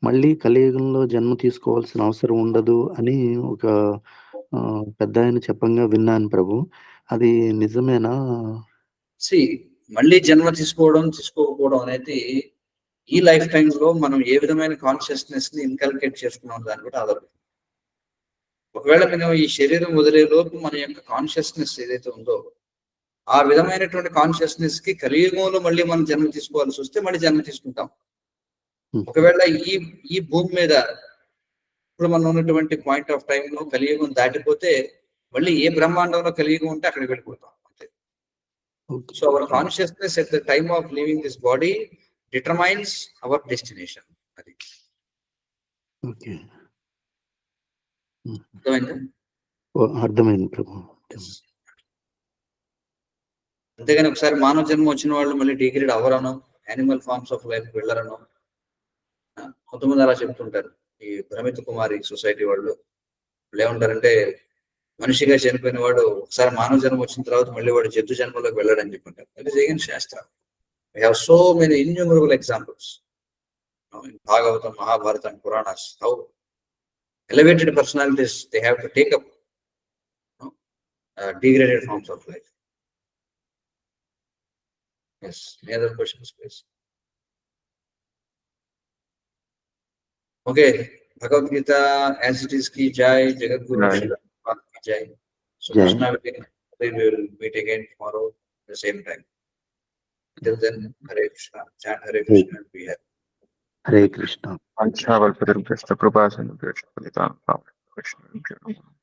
మళ్ళీ కలియుగంలో జన్మ తీసుకోవాల్సిన అవసరం ఉండదు అని ఒక పెద్ద ఆయన చెప్పంగా విన్నాను ప్రభు. అది నిజమేనా? మళ్ళీ జన్మ తీసుకోకపోవడం అనేది ఈ లైఫ్ టైమ్ లో మనం ఏ విధమైన కాన్షియస్నెస్ ని ఇన్కల్కేట్ చేసుకున్నాం దాన్ని కూడా ఆధారపడి. ఒకవేళ మనం ఈ శరీరం వదిలే లోపు మన యొక్క కాన్షియస్నెస్ ఏదైతే ఉందో ఆ విధమైనటువంటి కాన్షియస్నెస్ కి కలియుగంలో మళ్ళీ మనం జన్మ తీసుకోవాల్సి వస్తే మళ్ళీ జన్మ తీసుకుంటాం. ఒకవేళ ఈ భూమి మీద ఇప్పుడు మనం ఉన్నటువంటి పాయింట్ ఆఫ్ టైం లో కలియుగం దాటిపోతే మళ్ళీ ఏ బ్రహ్మాండంలో కలియుగం ఉంటే అక్కడికి వెళ్ళిపోతాం అంతే. So our consciousness at the time of living this body determines hour destination. అది అర్థమైంది ప్రభు. అంతేగాని ఒకసారి మానవ జన్మ వచ్చిన వాళ్ళు మళ్ళీ డిగ్రేడ్ అవ్వరను, యానిమల్ ఫార్మ్స్ ఆఫ్ లైఫ్ వెళ్ళరను. కొంతమంది అలా చెప్తుంటారు. ఈ భ్రమిత కుమారి సొసైటీ వాళ్ళు ఏమంటారంటే, మనిషిగా చనిపోయిన వాడు ఒకసారి మానవ జన్మ వచ్చిన తర్వాత మళ్ళీ వాడు జంతు జన్మలోకి వెళ్ళాడని చెప్పుకుంటారు. అది జగన్ శాస్త్ర. We have so many innumerable examples in Bhagavatam, Mahabharata and Puranas, how elevated personalities they have to take up degraded forms of life. Yes, any other questions, please? Okay, Bhagavad Gita as it is ki jai, Jagat Guru Shri ki jai. So Krishna we will meet again tomorrow at the same time. Till then, Hare Krishna, chant Hare Krishna and be happy. Hare Krishna. 𝐁𝐇𝐈𝐌𝐀𝐕𝐀𝐑𝐀𝐌